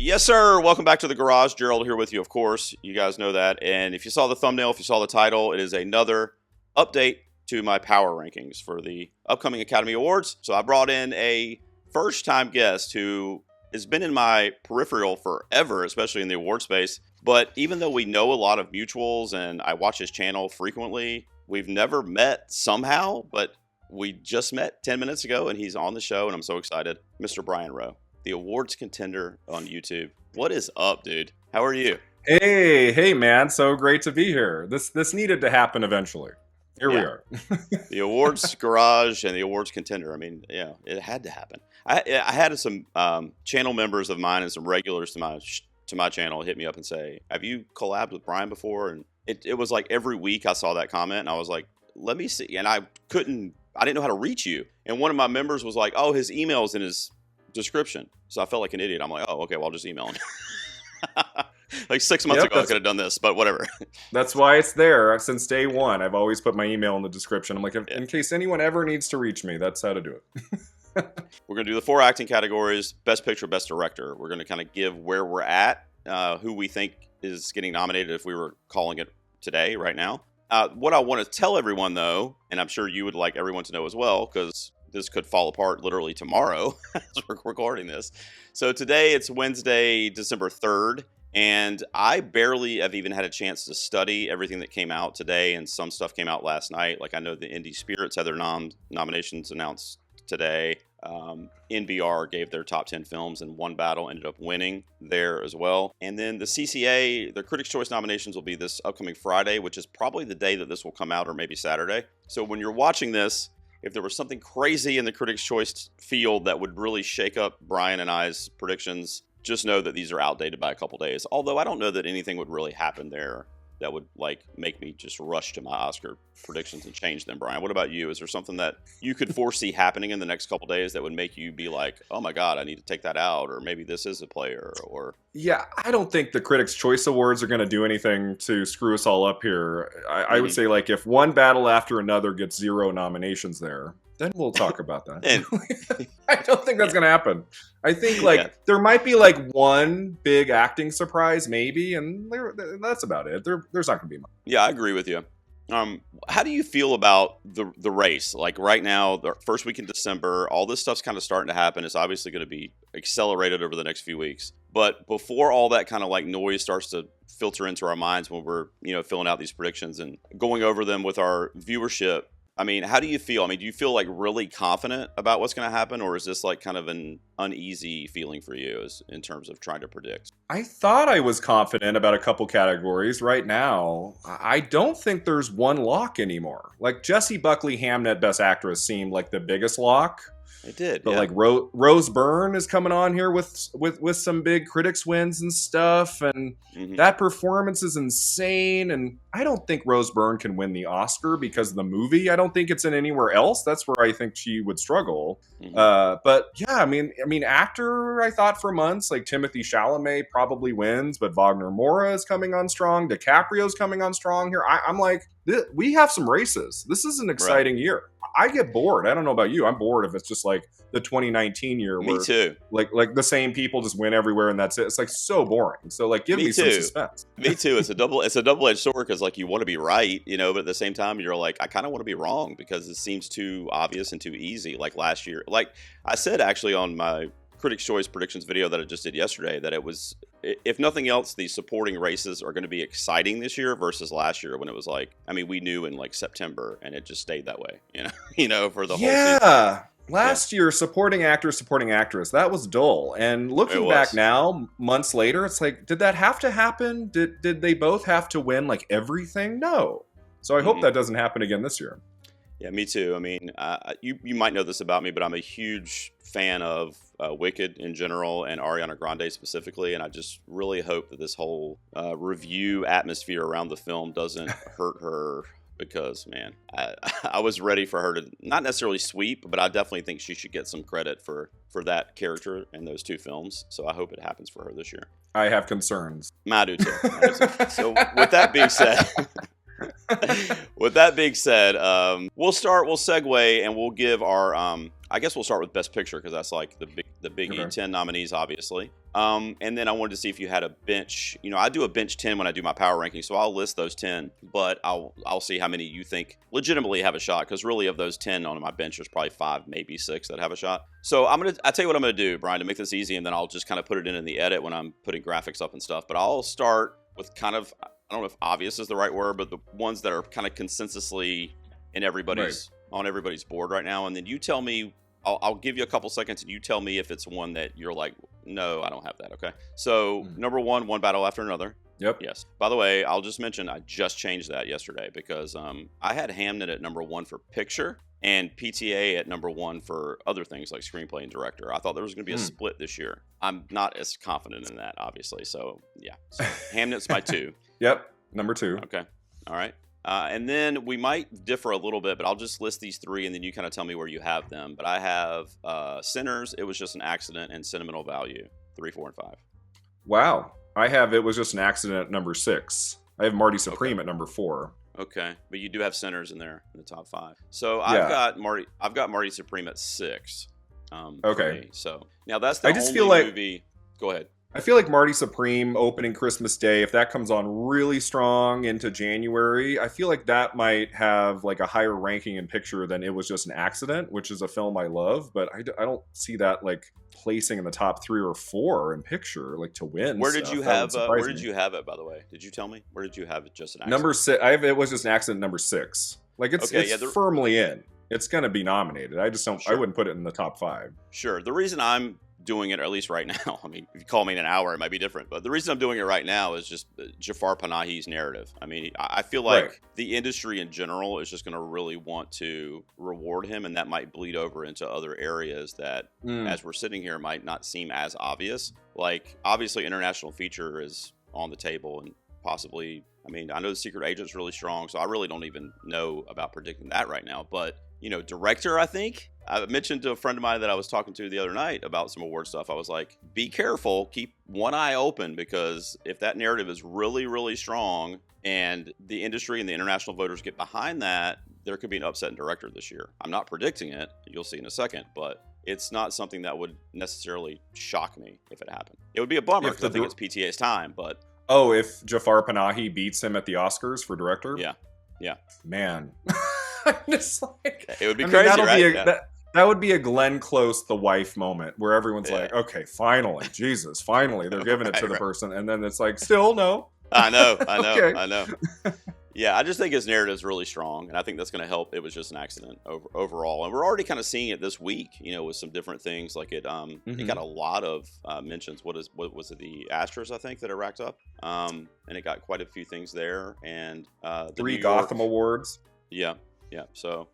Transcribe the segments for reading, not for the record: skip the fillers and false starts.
Yes, sir. Welcome back to the garage. Gerald here with you, of course. You guys know that. And if you saw the thumbnail, if you saw the title, it is another update to my power rankings for the upcoming Academy Awards. So I brought in a first-time guest who has been in my peripheral forever, especially in the award space. But even though we know a lot of mutuals and I watch his channel frequently, we've never met somehow, but we just met 10 minutes ago and he's on the show and I'm so excited. Mr. Brian Rowe, the awards contender on YouTube. What is up, dude? How are you? Hey, man. So great to be here. This needed to happen eventually. Here we are. The awards garage and the awards contender. I mean, yeah, it had to happen. I had some channel members of mine and some regulars to my channel hit me up and say, have you collabed with Brian before? And it was like every week I saw that comment and I was like, let me see. And I didn't know how to reach you. And one of my members was like, oh, his email's in his description. So I felt like an idiot. I'm like, oh, okay, well, I'll just email him. Like 6 months ago, I could have done this, but whatever. That's why it's there. Since day one, I've always put my email in the description. I'm like, in case anyone ever needs to reach me, that's how to do it. We're going to do the 4 acting categories, Best Picture, Best Director. We're going to kind of give where we're at, who we think is getting nominated if we were calling it today, right now. What I want to tell everyone, though, and I'm sure you would like everyone to know as well, because this could fall apart literally tomorrow as we're recording this. So today it's Wednesday, December 3rd. And I barely have even had a chance to study everything that came out today, and some stuff came out last night. Like I know the Indie Spirits had their nominations announced today. NBR gave their top 10 films, and One Battle ended up winning there as well. And then the CCA, their Critics' Choice nominations will be this upcoming Friday, which is probably the day that this will come out, or maybe Saturday. So when you're watching this, if there was something crazy in the Critics' Choice field that would really shake up Brian and I's predictions, just know that these are outdated by a couple days. Although I don't know that anything would really happen there that would like make me just rush to my Oscar predictions and change them. Brian, what about you? Is there something that you could foresee happening in the next couple days that would make you be like, oh my God, I need to take that out, or maybe this is a player? Or yeah, I don't think the Critics' Choice Awards are going to do anything to screw us all up here. I would say, like, if One Battle After Another gets 0 nominations there, then we'll talk about that. I don't think that's going to happen. I think there might be like one big acting surprise, maybe, and that's about it. There's not going to be much. Yeah, I agree with you. How do you feel about the race? Like right now, the first week in December, all this stuff's kind of starting to happen. It's obviously going to be accelerated over the next few weeks. But before all that kind of like noise starts to filter into our minds when we're, filling out these predictions and going over them with our viewership, I mean, how do you feel? I mean, do you feel like really confident about what's going to happen, or is this like kind of an uneasy feeling for you in terms of trying to predict? I thought I was confident about a couple categories. Right now, I don't think there's one lock anymore. Like Jessie Buckley Hamnet Best Actress seemed like the biggest lock. It did, but like Rose Byrne is coming on here with some big critics wins and stuff, and that performance is insane. And I don't think Rose Byrne can win the Oscar because of the movie. I don't think it's in anywhere else. That's where I think she would struggle. But yeah, I mean, actor, I thought for months like Timothée Chalamet probably wins, but Wagner Moura is coming on strong. DiCaprio's coming on strong here. I'm like, we have some races. This is an exciting year. I get bored. I don't know about you. I'm bored if it's just like the 2019 year where me too. Like the same people just win everywhere and that's it. It's like so boring. So like give me some suspense. Me too. It's a double-edged sword because like you want to be right, but at the same time you're like, I kind of want to be wrong because it seems too obvious and too easy. Like last year, like I said actually on my Critics' Choice predictions video that I just did yesterday, that it was, if nothing else, the supporting races are going to be exciting this year versus last year when it was like, I mean, we knew in like September and it just stayed that way, for the whole season. Last year, supporting actress, that was dull. And looking back now, months later, it's like, did that have to happen? Did they both have to win like everything? No. So I hope that doesn't happen again this year. Yeah, me too. I mean, you might know this about me, but I'm a huge fan of Wicked in general and Ariana Grande specifically, and I just really hope that this whole review atmosphere around the film doesn't hurt her because, man, I was ready for her to not necessarily sweep, but I definitely think she should get some credit for that character in those 2 films, so I hope it happens for her this year. I have concerns. I do too. So with that being said... With that being said, we'll segue and we'll give our, I guess we'll start with Best Picture because that's like the big the big Okay. 10 nominees, obviously. And then I wanted to see if you had a bench. I do a bench 10 when I do my power ranking, so I'll list those 10, but I'll see how many you think legitimately have a shot, because really of those 10 on my bench, there's probably 5, maybe 6 that have a shot. So I'll tell you what I'm gonna do, Brian, to make this easy, and then I'll just kind of put it in the edit when I'm putting graphics up and stuff. But I'll start with kind of, I don't know if obvious is the right word, but the ones that are kind of consensusly in on everybody's board right now, and then you tell me. I'll give you a couple seconds, and you tell me if it's one that you're like, no, I don't have that. Okay. So number one battle after another. Yep. Yes. By the way, I'll just mention I just changed that yesterday because I had Hamnet at number 1 for picture and PTA at number 1 for other things like screenplay and director. I thought there was going to be a split this year. I'm not as confident in that, obviously. So yeah, so Hamnet's my 2. Yep. Number 2. Okay. All right. And then we might differ a little bit, but I'll just list these 3, and then you kind of tell me where you have them. But I have Sinners, It Was Just an Accident, and Sentimental Value, 3, 4, and 5. Wow. I have It Was Just an Accident at number 6. I have Marty Supreme at number 4. Okay, but you do have Sinners in there in the top 5. So I've got Marty Supreme at 6. Okay. So now that's the only movie. Go ahead. I feel like Marty Supreme opening Christmas Day, if that comes on really strong into January, I feel like that might have like a higher ranking in picture than It Was Just an Accident, which is a film I love, but I don't see that like placing in the top 3 or 4 in picture, like to win. Where did you have it, by the way? Did you tell me? Where did you have it? Just an Accident? Number 6. I have It Was Just an Accident number 6. Like it's firmly in. It's going to be nominated. I just don't. Sure. I wouldn't put it in the top 5. Sure. The reason I'm doing it, or at least right now, I mean, if you call me in an hour, it might be different. But the reason I'm doing it right now is just Jafar Panahi's narrative. I mean, I feel like the industry in general is just going to really want to reward him, and that might bleed over into other areas that, as we're sitting here, might not seem as obvious. Like, obviously, international feature is on the table, and possibly, I mean, I know The Secret Agent's really strong, so I really don't even know about predicting that right now. But, director, I think. I mentioned to a friend of mine that I was talking to the other night about some award stuff. I was like, be careful, keep one eye open, because if that narrative is really, really strong and the industry and the international voters get behind that, there could be an upset in director this year. I'm not predicting it. You'll see in a second, but it's not something that would necessarily shock me if it happened. It would be a bummer because I think it's PTA's time, but... Oh, if Jafar Panahi beats him at the Oscars for director? Yeah. Man. I'm just like... It would be crazy, right? That would be a Glenn Close, the wife moment where everyone's like, okay, finally, Jesus, finally, they're giving it to the person. And then it's like, still no. I know. Okay. I know. Yeah, I just think his narrative is really strong. And I think that's going to help. It Was Just an Accident overall. And we're already kind of seeing it this week, with some different things. Like it got a lot of mentions. What was it? The Astros, I think, that it racked up. And it got quite a few things there. And 3 Gotham Awards. Yeah. So,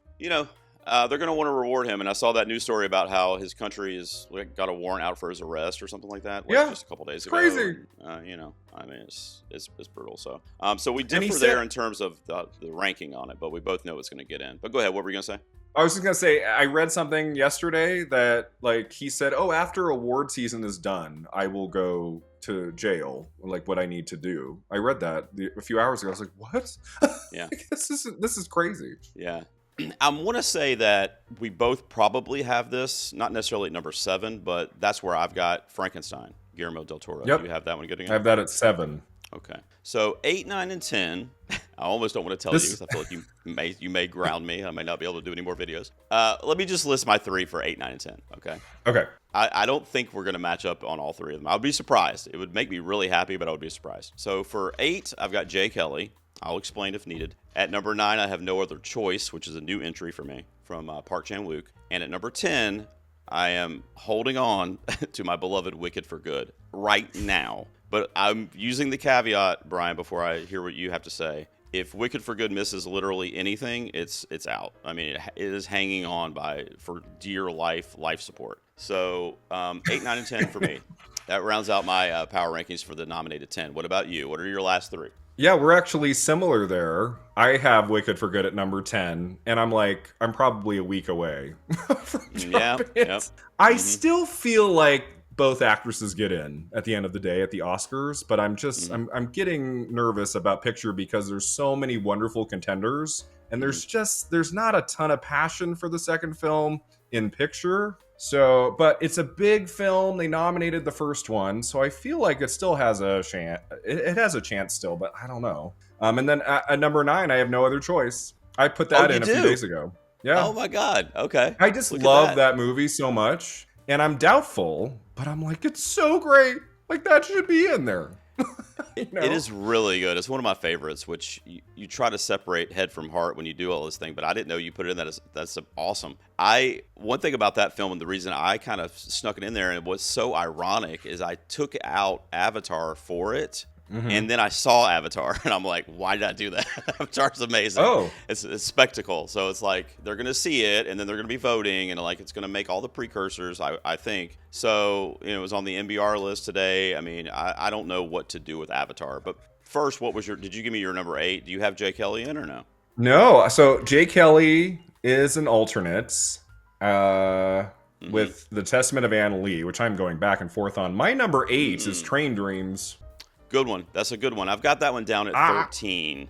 they're going to want to reward him, and I saw that news story about how his country has got a warrant out for his arrest or something like that. Just a couple days ago. Crazy. I mean, it's brutal. So we differ there in terms of the ranking on it, but we both know it's going to get in. But go ahead. What were you going to say? I was just going to say, I read something yesterday that he said, after award season is done, I will go to jail, like what I need to do. I read that a few hours ago. I was like, what? Yeah. This is crazy. Yeah. I want to say that we both probably have this, not necessarily at number 7, but that's where I've got Frankenstein, Guillermo del Toro. Yep. Do you have that one getting in? I have that at 7. Okay. So 8, 9, and 10. I almost don't want to tell you because I feel like you may ground me. I may not be able to do any more videos. Let me just list my 3 for 8, 9, and 10. Okay. Okay. I don't think we're going to match up on all 3 of them. I would be surprised. It would make me really happy, but I would be surprised. So for 8, I've got Jay Kelly. I'll explain if needed. At number 9, I have No Other Choice, which is a new entry for me from Park Chan-wook. And at number 10, I am holding on to my beloved Wicked for Good right now. But I'm using the caveat, Brian, before I hear what you have to say. If Wicked for Good misses literally anything, it's out. I mean, it is hanging on for dear life support. So 8, 9, and 10 for me. That rounds out my power rankings for the nominated 10. What about you? What are your last 3? Yeah, we're actually similar there. I have Wicked for Good at number 10, and I'm probably a week away from dropping it. Yep. I still feel like both actresses get in at the end of the day at the Oscars, but I'm getting nervous about picture because there's so many wonderful contenders, and there's not a ton of passion for the second film. in picture. So, but it's a big film. They nominated the first one, so I feel like it still has a chance. It has a chance still, but I don't know. And then at number 9, I have No Other Choice. I put that in a few days ago. Yeah. Oh my God. Okay. I just love that movie so much, and I'm doubtful, but I'm like, it's so great. Like, that should be in there. It is really good. It's one of my favorites, which you try to separate head from heart when you do all this thing, but I didn't know you put it in. That's awesome. One thing about that film, and the reason I kind of snuck it in there, and it was so ironic, is I took out Avatar for it. Mm-hmm. And then I saw Avatar, and I'm like, why did I do that? Avatar's amazing. Oh. It's a spectacle. So it's like they're going to see it, and then they're going to be voting, and like it's going to make all the precursors, I think. So, it was on the NBR list today. I mean, I don't know what to do with Avatar. But first, did you give me your number 8? Do you have Jay Kelly in or no? No. So Jay Kelly is an alternate with The Testament of Anna Lee, which I'm going back and forth on. My number 8 is Train Dreams. Good one. That's a good one. I've got that one down at 13.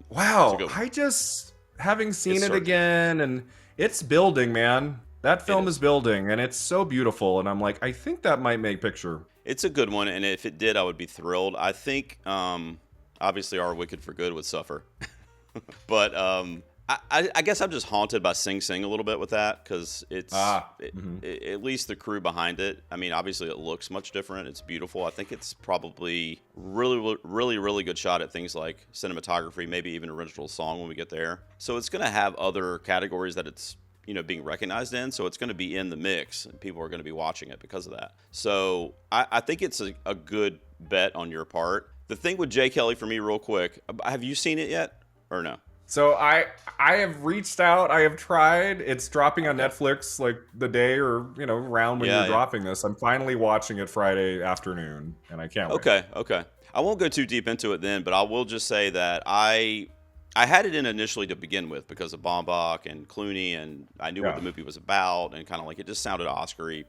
Wow. I just, having seen it again, and it's building, man. That film is building, and it's so beautiful. And I'm like, I think that might make picture. It's a good one, and if it did, I would be thrilled. I think, obviously, Our Wicked for Good would suffer. But I guess I'm just haunted by Sing Sing a little bit with that, because it's at least the crew behind it. I mean, obviously it looks much different. It's beautiful. I think it's probably really good shot at things like cinematography, maybe even original song when we get there. So it's going to have other categories that it's being recognized in. So it's going to be in the mix, and people are going to be watching it because of that. So I think it's a good bet on your part. The thing with Jay Kelly for me, real quick, have you seen it yet or no? So I have reached out. I have tried. It's dropping on Netflix like the day or around when you're dropping this. I'm finally watching it Friday afternoon, and I can't wait. Okay. I won't go too deep into it then, but I will just say that I had it in initially to begin with because of Baumbach and Clooney, and I knew what the movie was about, and kind of like it just sounded Oscar-y,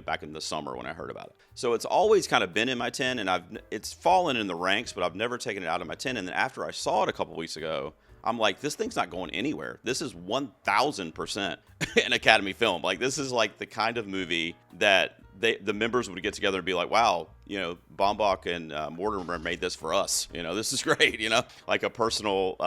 back in the summer when I heard about it. So it's always kind of been in my 10, and it's fallen in the ranks, but I've never taken it out of my 10. And then after I saw it a couple weeks ago, I'm like, this thing's not going anywhere. This is 1,000% an Academy film. Like, this is like the kind of movie that the members would get together and be like, wow, Baumbach and Mortimer made this for us. This is great, like a personal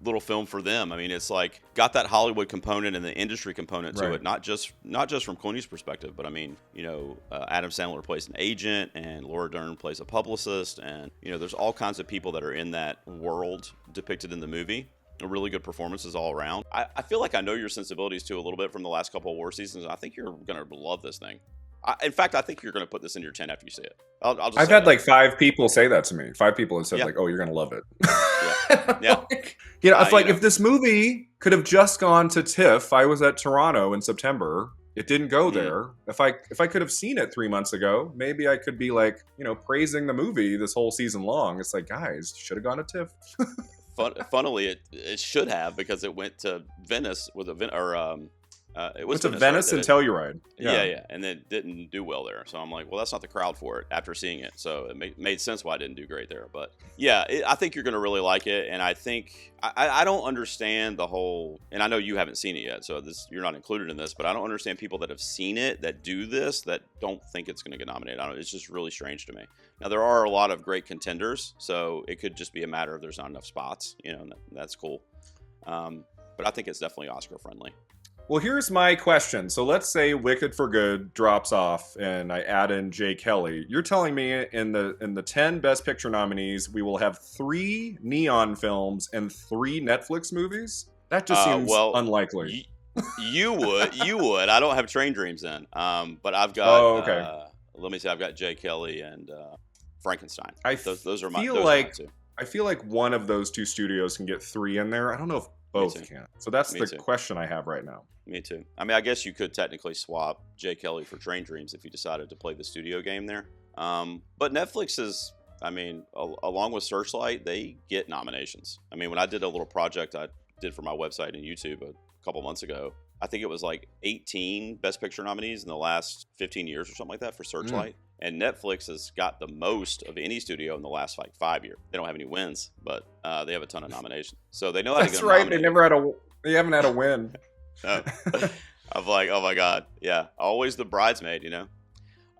little film for them. I mean, it's like got that Hollywood component and the industry component to it, not just from Clooney's perspective, but I mean, Adam Sandler plays an agent and Laura Dern plays a publicist, and there's all kinds of people that are in that world depicted in the movie. Really good performances all around. I feel like I know your sensibilities too a little bit from the last couple of war seasons. I think you're gonna love this thing. In fact, I think you're going to put this in your 10 after you see it. I've had like 5 people say that to me. 5 people have said like, "Oh, you're going to love it." Yeah. If this movie could have just gone to TIFF, I was at Toronto in September. It didn't go there. If I could have seen it 3 months ago, maybe I could be like, praising the movie this whole season long. It's like, guys, should have gone to TIFF. Funnily, it should have, because it went to Venice with it went to Venice and Telluride. Yeah, and it didn't do well there. So I'm like, well, that's not the crowd for it after seeing it. So it made sense why it didn't do great there. But yeah, I think you're going to really like it. And I think I don't understand the whole, and I know you haven't seen it yet, so you're not included in this, but I don't understand people that have seen it that do this that don't think it's going to get nominated. It's just really strange to me. Now, there are a lot of great contenders, so it could just be a matter of there's not enough spots, and that's cool. But I think it's definitely Oscar friendly. Well, here's my question. So let's say Wicked for Good drops off and I add in Jay Kelly. You're telling me in the 10 Best Picture nominees, we will have 3 Neon films and 3 Netflix movies? That just seems unlikely. You would. I don't have Train Dreams in. But I've got, let me see, I've got Jay Kelly and Frankenstein. Those are my two. I feel like one of those 2 studios can get 3 in there. I don't know if both can. So that's the question I have right now. Me too. I mean, I guess you could technically swap Jay Kelly for Train Dreams if you decided to play the studio game there. But Netflix is, along with Searchlight, they get nominations. I mean, when I did a little project I did for my website and YouTube a couple months ago, I think it was like 18 Best Picture nominees in the last 15 years or something like that for Searchlight. And Netflix has got the most of any studio in the last 5 years. They don't have any wins, but they have a ton of nominations. So they know how to get them nominated. They haven't had a win. All I'm like, oh my god, yeah, always the bridesmaid,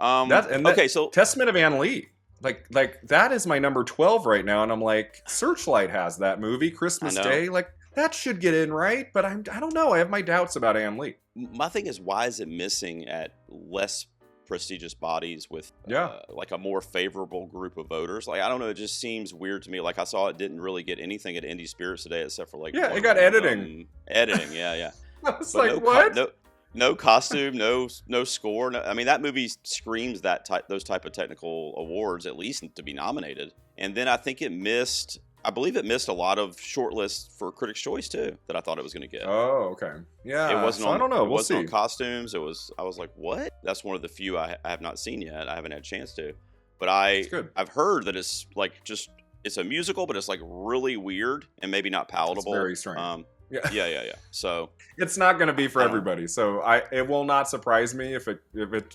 Okay, so Testament of Anne Lee. Like that is my number 12 right now, and I'm like, Searchlight has that movie, Christmas Day. Like that should get in, right? But I don't know. I have my doubts about Anne Lee. My thing is, why is it missing at less prestigious bodies with like a more favorable group of voters? Like, I don't know, it just seems weird to me. Like, I saw it didn't really get anything at Indie Spirits today except for like it got editing. Yeah. I was but like, what? No costume, no score. No, I mean, that movie screams those type of technical awards, at least to be nominated. And then I think I believe it missed a lot of shortlists for Critics' Choice too that I thought it was going to get. Oh, okay. Yeah. It wasn't I don't know. We'll see. On costumes. I was like, what? That's one of the few I have not seen yet. I haven't had a chance to. But I've heard that it's like it's a musical, but it's like really weird and maybe not palatable. It's very strange. Yeah. So it's not going to be for everybody. So it will not surprise me if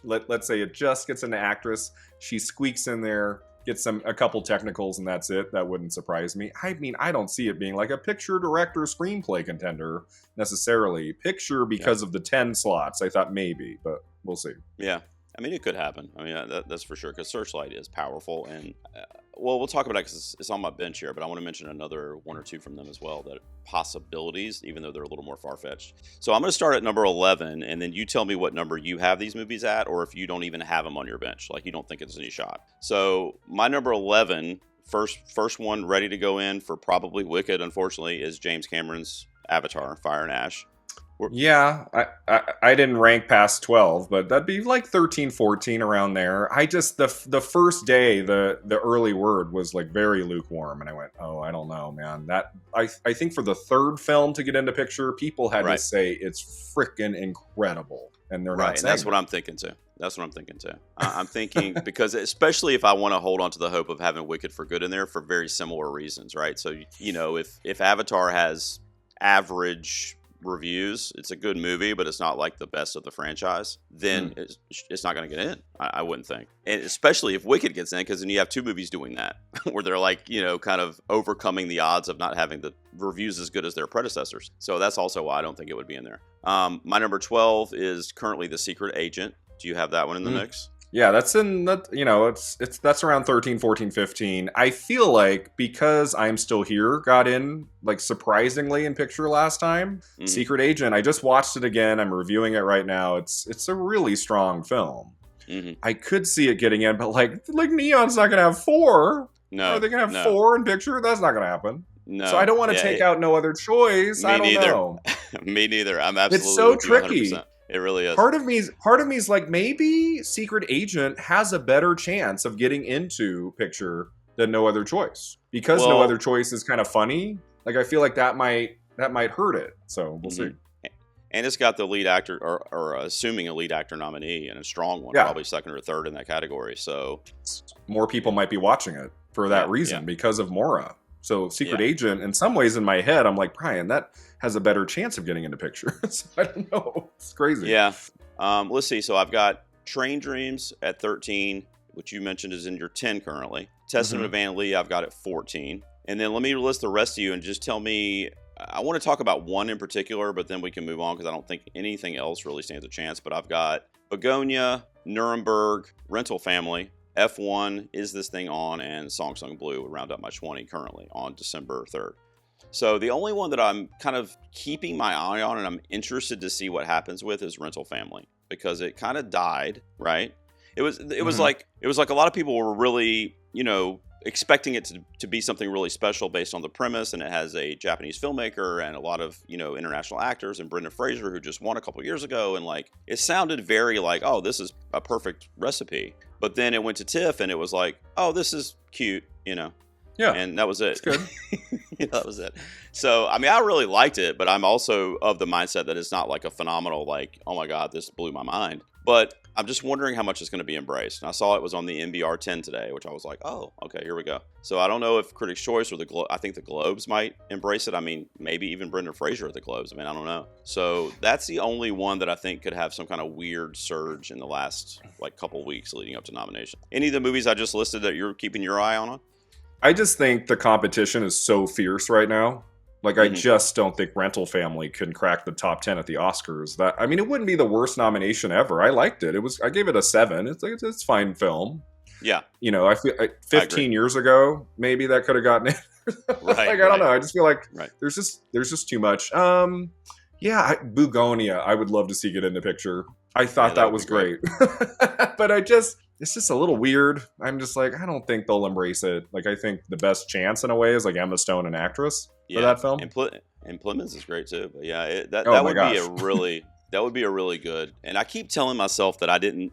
let's say it just gets into actress, she squeaks in there, gets a couple technicals, and that's it. That wouldn't surprise me. I mean, I don't see it being like a picture, director, screenplay contender necessarily. Picture because of the 10 slots. I thought maybe, but we'll see. Yeah. I mean, it could happen. I mean, that's for sure, because Searchlight is powerful. And, we'll talk about it because it's on my bench here, but I want to mention another one or two from them as well, that possibilities, even though they're a little more far-fetched. So I'm going to start at number 11, and then you tell me what number you have these movies at, or if you don't even have them on your bench, like you don't think it's any shot. So my number 11, first one ready to go in for probably Wicked, unfortunately, is James Cameron's Avatar, Fire and Ash. Yeah, I didn't rank past 12, but that'd be like 13, 14 around there. I just the first day the early word was like very lukewarm, and I went, oh, I don't know, man. That I think for the third film to get into picture, people had to say it's freaking incredible, and they're not saying. That's what I'm thinking too. I'm thinking because especially if I want to hold on to the hope of having Wicked for Good in there for very similar reasons, right? So if Avatar has average reviews, it's a good movie, but it's not like the best of the franchise, then it's not going to get in, I wouldn't think. And especially if Wicked gets in, because then you have two movies doing that where they're like, kind of overcoming the odds of not having the reviews as good as their predecessors. So that's also why I don't think it would be in there. My number 12 is currently The Secret Agent. Do you have that one in the mix? Yeah, that's in that, that's around 13, 14, 15. I feel like because I'm Still Here got in like surprisingly in picture last time. Secret Agent, I just watched it again. I'm reviewing it right now. It's a really strong film. I could see it getting in, but like Neon's not going to have 4. No. Are they going to have 4 in picture? That's not going to happen. No. So I don't want to take out No Other Choice. I don't know. Me neither. I'm absolutely. It's so tricky. 100%. It really is. Part of me's like, maybe Secret Agent has a better chance of getting into picture than No Other Choice, because No Other Choice is kind of funny. Like, I feel like that might hurt it. So we'll see. And it's got the lead actor, or assuming a lead actor nominee, and a strong one, probably second or third in that category. So more people might be watching it for that reason because of Mora. So Secret Agent, in some ways in my head, I'm like, Brian, that has a better chance of getting into picture. So I don't know. It's crazy. Yeah. Let's see. So I've got Train Dreams at 13, which you mentioned is in your 10 currently. Testament of Anne Lee, I've got at 14. And then let me list the rest of you and just tell me, I want to talk about one in particular, but then we can move on because I don't think anything else really stands a chance. But I've got Begonia, Nuremberg, Rental Family, F1, Is This Thing On, and Song Sung Blue would round up my 20 currently on December 3rd. So the only one that I'm kind of keeping my eye on and I'm interested to see what happens with is Rental Family, because it kind of died, right? It was like a lot of people were really, expecting it to be something really special based on the premise, and it has a Japanese filmmaker and a lot of, international actors, and Brendan Fraser, who just won a couple years ago, and like it sounded very like, oh, this is a perfect recipe. But then it went to TIFF and it was like, oh, this is cute, Yeah. And that was it. It's good. That was it. So, I mean, I really liked it, but I'm also of the mindset that it's not like a phenomenal, like, oh my God, this blew my mind. But I'm just wondering how much it's going to be embraced. And I saw it was on the NBR 10 today, which I was like, oh, okay, here we go. So I don't know if Critics' Choice or I think the Globes might embrace it. I mean, maybe even Brendan Fraser at the Globes. I mean, I don't know. So that's the only one that I think could have some kind of weird surge in the last couple weeks leading up to nomination. Any of the movies I just listed that you're keeping your eye on? I just think the competition is so fierce right now. Like, I just don't think Rental Family can crack the top 10 at the Oscars. It wouldn't be the worst nomination ever. I liked it. I gave it a 7. It's fine film. Yeah. I feel 15 years ago, maybe that could have gotten it. Right. I don't know. I just feel like right. there's just too much. Bugonia, I would love to see get in the picture. I thought that was great. But it's just a little weird. I'm just like, I don't think they'll embrace it. Like, I think the best chance in a way is like Emma Stone, an actress, for that film. And Plemons is great too. But yeah, that would be a really good. And I keep telling myself that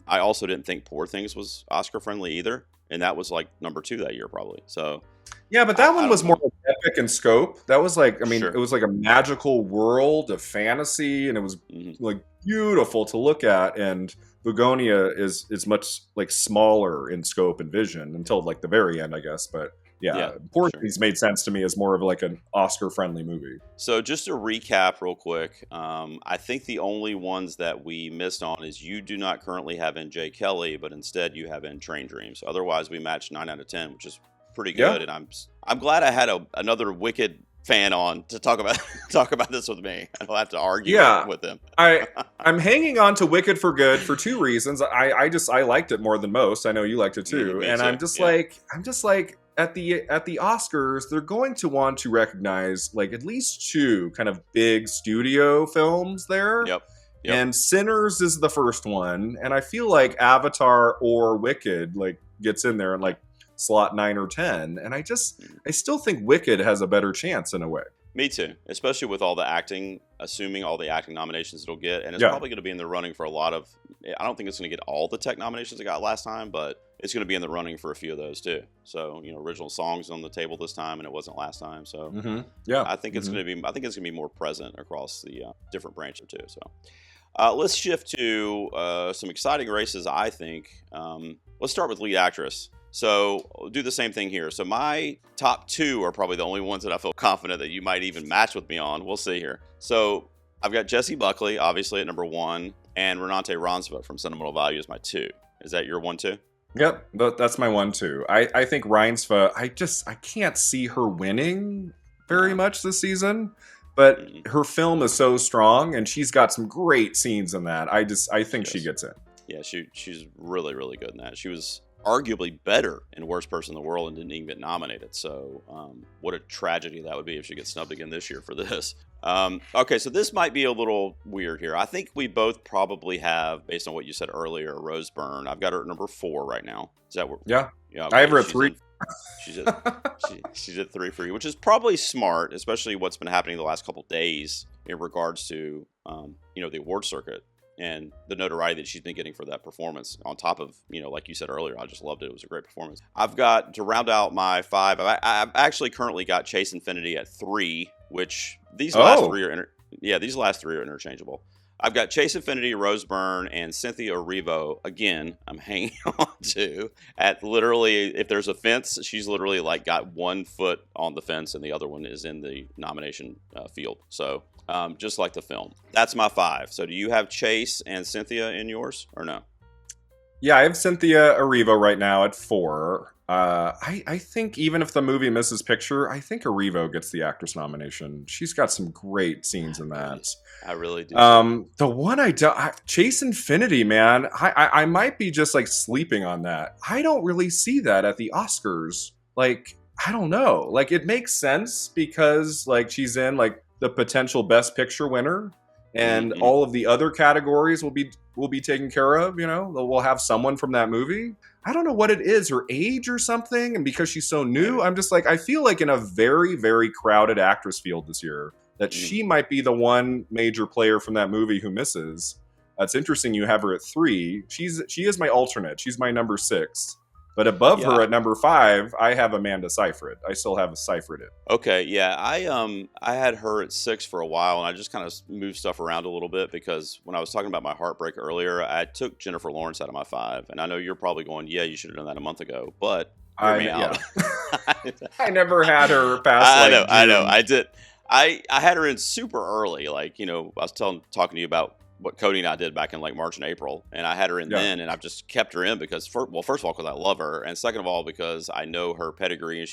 I also didn't think Poor Things was Oscar friendly either. And that was like number 2 that year probably. So yeah, but that one was more epic in scope. That was like, Sure. It was like a magical world of fantasy, and it was like beautiful to look at. And Bugonia is much like smaller in scope and vision until like the very end, I guess. But yeah, Poor Things made sense to me as more of like an Oscar-friendly movie. So just to recap real quick, I think the only ones that we missed on is you do not currently have in Jay Kelly, but instead you have in Train Dreams. Otherwise, we matched 9 out of 10, which is pretty good. And I'm glad I had another Wicked fan on to talk about this with me. I don't have to argue with them. I'm hanging on to Wicked for good for 2 reasons. I liked it more than most. I know you liked it too, and I'm just like at the Oscars, they're going to want to recognize like at least 2 kind of big studio films there. Yep. And Sinners is the first one, and I feel like Avatar or Wicked like gets in there and like slot 9 or 10, and I still think Wicked has a better chance in a way. Me too, especially with all the acting, assuming all the acting nominations it'll get, and it's probably going to be in the running for a lot of. I don't think it's going to get all the tech nominations it got last time, but it's going to be in the running for a few of those too. So original songs on the table this time, and it wasn't last time. So I think it's going to be. I think it's going to be more present across the different branches too. So let's shift to some exciting races. I think let's start with lead actress. So I'll do the same thing here. So my top 2 are probably the only ones that I feel confident that you might even match with me on. We'll see here. So I've got Jessie Buckley, obviously at number 1, and Renate Reinsve from Sentimental Value is my 2. Is that your 1, 2? Yep, that's my 1, 2. I think Reinsve, I can't see her winning very much this season, but her film is so strong, and she's got some great scenes in that. I think she gets in. Yeah, she's really, really good in that. She was arguably better in Worst Person in the World and didn't even get nominated. So what a tragedy that would be if she gets snubbed again this year for this. Okay, so this might be a little weird here. I think we both probably have, based on what you said earlier, Rose Byrne. I've got her at number 4 right now. Is that where? Yeah. Okay. I have her at 3. She's at 3 for you, which is probably smart, especially what's been happening the last couple of days in regards to the award circuit and the notoriety that she's been getting for that performance. On top of like you said earlier, I just loved it. It was a great performance. I've got to round out my 5. I've actually currently got Chase Infinity at 3, which these last 3 are these last 3 are interchangeable. I've got Chase Infinity, Rose Byrne, and Cynthia Erivo. Again, I'm hanging on to at literally, if there's a fence, she's literally like got 1 foot on the fence and the other one is in the nomination field. So just like the film. That's my 5. So do you have Chase and Cynthia in yours or no? Yeah, I have Cynthia Erivo right now at 4. I think even if the movie misses picture, I think Erivo gets the actress nomination. She's got some great scenes in that. I really do. The one Chase Infinity, man, I might be just like sleeping on that. I don't really see that at the Oscars. Like, I don't know. Like, it makes sense because like she's in like the potential Best Picture winner, and all of the other categories will be taken care of. We'll have someone from that movie. I don't know what it is, her age or something, and because she's so new, I'm just like, I feel like in a very, very crowded actress field this year, that she might be the one major player from that movie who misses. It's interesting you have her at 3. She is my alternate. She's my number 6. But above her at number 5, I have Amanda Seyfried. I still have Seyfried in. Okay, yeah. I had her at 6 for a while, and I just kind of moved stuff around a little bit because when I was talking about my heartbreak earlier, I took Jennifer Lawrence out of my 5. And I know you're probably going, yeah, you should have done that a month ago. But hear me out. I never had her past I know. I did. I had her in super early. Like, I was talking to you about what Cody and I did back in like March and April, and I had her in then, and I've just kept her in because, first of all, because I love her, and second of all, because I know her pedigree, and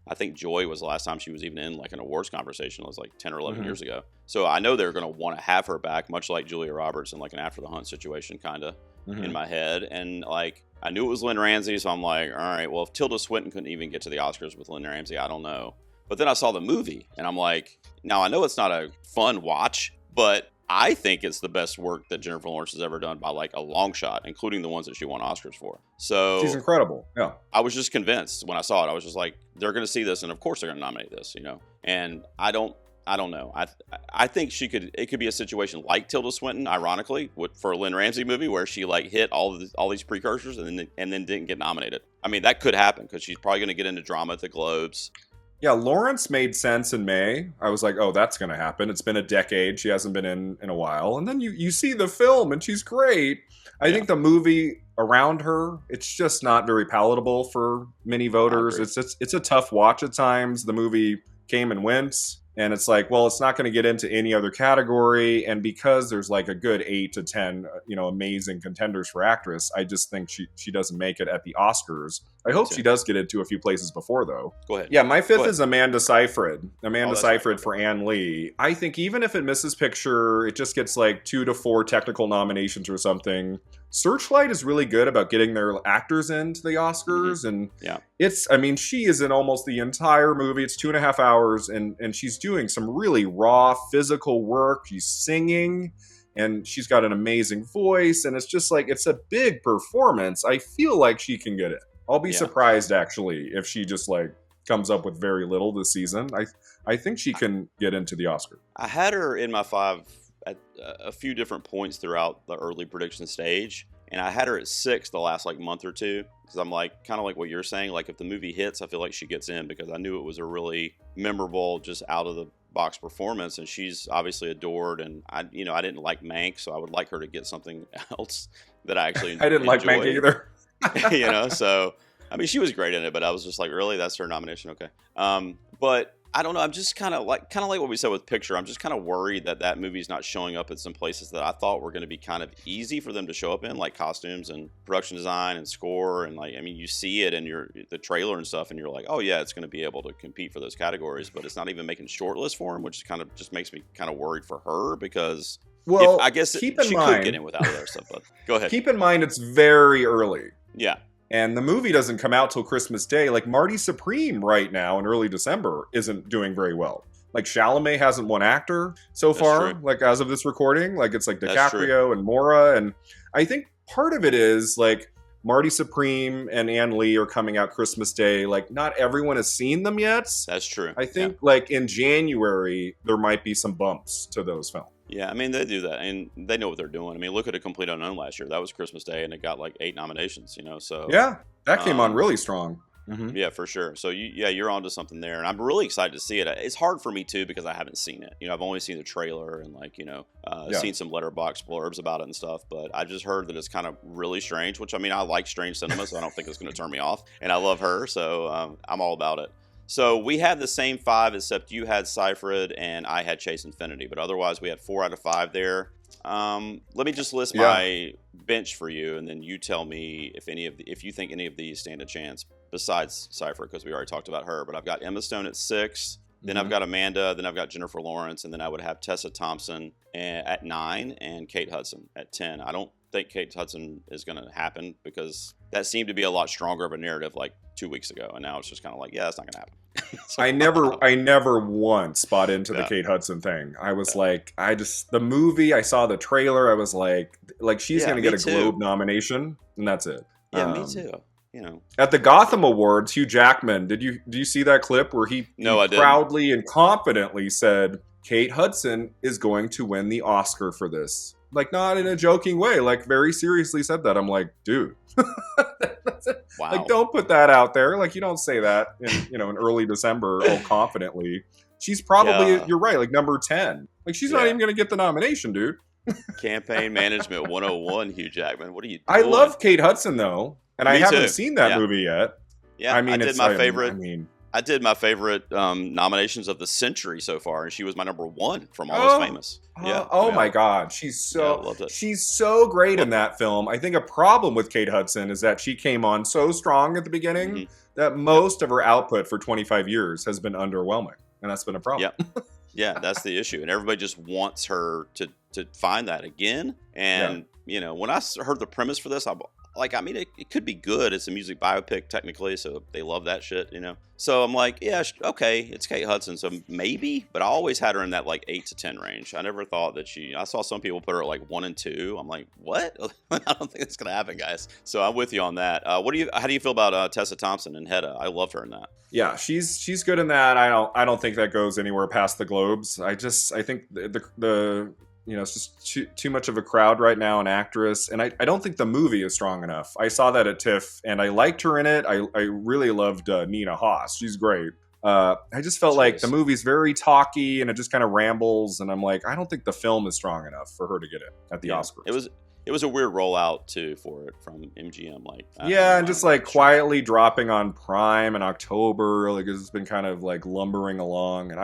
I think Joy was the last time she was even in like an awards conversation. It was like 10 or 11 years ago. So I know they're going to want to have her back, much like Julia Roberts in like an After the Hunt situation, kind of in my head, and like I knew it was Lynn Ramsey, so I'm like, all right, well, if Tilda Swinton couldn't even get to the Oscars with Lynn Ramsey, I don't know. But then I saw the movie, and I'm like, now I know it's not a fun watch, but I think it's the best work that Jennifer Lawrence has ever done by like a long shot, including the ones that she won Oscars for. So she's incredible. Yeah. I was just convinced when I saw it. I was just like, they're going to see this, and of course they're going to nominate this, And I don't know. I think it could be a situation like Tilda Swinton, ironically, for a Lynn Ramsey movie where she like hit all these precursors and then didn't get nominated. I mean, that could happen because she's probably going to get into drama at the Globes. Yeah, Lawrence made sense in May. I was like, oh, that's going to happen. It's been a decade. She hasn't been in a while. And then you see the film, and she's great. I think the movie around her, it's just not very palatable for many voters. It's a tough watch at times. The movie came and went. And it's like, well, it's not going to get into any other category. And because there's like a good 8 to 10, amazing contenders for actress, I just think she doesn't make it at the Oscars. I hope she does get into a few places before, though. Go ahead. Yeah, my fifth is Amanda Seyfried. Amanda Seyfried for Ann Lee. I think even if it misses picture, it just gets like 2 to 4 technical nominations or something. Searchlight is really good about getting their actors into the Oscars. And she is in almost the entire movie. It's 2.5 hours, and she's doing some really raw physical work. She's singing, and she's got an amazing voice, and it's just like, it's a big performance. I feel like she can get it. I'll be surprised, actually, if she just like comes up with very little this season. I think she can get into the Oscar. I had her in my 5 at a few different points throughout the early prediction stage, and I had her at 6 the last like month or two, because I'm like, kind of like what you're saying, like if the movie hits, I feel like she gets in, because I knew it was a really memorable, just out of the box performance, and she's obviously adored, and I didn't like Mank, so I would like her to get something else that I actually I didn't like Mank either. So I mean, she was great in it, but I was just like, really, that's her nomination? Okay. But I don't know. I'm just kind of like what we said with Picture. I'm just kind of worried that movie's not showing up at some places that I thought were going to be kind of easy for them to show up in, like costumes and production design and score. And like, I mean, you see it in the trailer and stuff, and you're like, oh yeah, it's going to be able to compete for those categories, but it's not even making shortlist for them, which kind of just makes me kind of worried for her, because I guess she could get in without other stuff. But go ahead. Keep in mind, it's very early. Yeah. And the movie doesn't come out till Christmas Day. Like Marty Supreme right now in early December isn't doing very well. Like Chalamet hasn't won actor so far, like as of this recording. Like it's like DiCaprio and Mora. And I think part of it is like Marty Supreme and Ann Lee are coming out Christmas Day. Like not everyone has seen them yet. That's true. I think like in January, there might be some bumps to those films. Yeah, I mean, they do that, and they know what they're doing. I mean, look at A Complete Unknown last year. That was Christmas Day, and it got like 8 nominations, so... Yeah, that came on really strong. Mm-hmm. Yeah, for sure. So, you're onto something there, and I'm really excited to see it. It's hard for me, too, because I haven't seen it. I've only seen the trailer and, like, seen some letterbox blurbs about it and stuff, but I just heard that it's kind of really strange, which, I mean, I like strange cinema, so I don't think it's going to turn me off, and I love her, so I'm all about it. So we had the same 5, except you had Seyfried and I had Chase Infinity, but otherwise we had 4 out of 5 there. Let me just list my bench for you, and then you tell me if you think any of these stand a chance besides Seyfried, because we already talked about her. But I've got Emma Stone at 6, then I've got Amanda, then I've got Jennifer Lawrence, and then I would have Tessa Thompson at 9 and Kate Hudson at 10. I don't think Kate Hudson is going to happen, because that seemed to be a lot stronger of a narrative like 2 weeks ago, and now it's just kind of like, yeah, that's not going to happen. I never once bought into the Kate Hudson thing. I was like, the movie, I saw the trailer, I was like she's going to get a Globe nomination, and that's it. Yeah, me too. At the Gotham Awards, Hugh Jackman, did you see that clip where he proudly and confidently said Kate Hudson is going to win the Oscar for this? Like, not in a joking way, like very seriously said that. I'm like, dude, wow. Like, don't put that out there. Like, you don't say that in early December, confidently. She's probably, you're right, like number 10. Like, she's not even going to get the nomination, dude. Campaign Management 101, Hugh Jackman. What are you doing? I love Kate Hudson, though, and I haven't seen that movie yet. Yeah, I mean, I did my favorite. I did my favorite nominations of the century so far, and she was my number one from Almost Famous. Yeah. Oh my God, she's so great in that film. I think a problem with Kate Hudson is that she came on so strong at the beginning that most of her output for 25 years has been underwhelming, and that's been a problem. Yep. Yeah, that's the issue, and everybody just wants her to find that again. And when I heard the premise for this, it could be good. It's a music biopic technically, so they love that shit, So I'm like, yeah, okay, it's Kate Hudson, so maybe. But I always had her in that like 8 to 10 range. I never thought that I saw some people put her at like 1 and 2. I'm like, what? I don't think it's gonna happen, guys. So I'm with you on that. How do you feel about Tessa Thompson and Hedda? I loved her in that. Yeah, she's good in that. I don't think that goes anywhere past the Globes. I think the it's just too much of a crowd right now, an actress, and I don't think the movie is strong enough. I saw that at TIFF, and I liked her in it. I really loved Nina Hoss. She's great. I just felt like the movie's very talky, and it just kind of rambles, and I'm like, I don't think the film is strong enough for her to get it at the Oscars. It was a weird rollout too for it from MGM, and just like quietly dropping on Prime in October. Like it's been kind of like lumbering along, and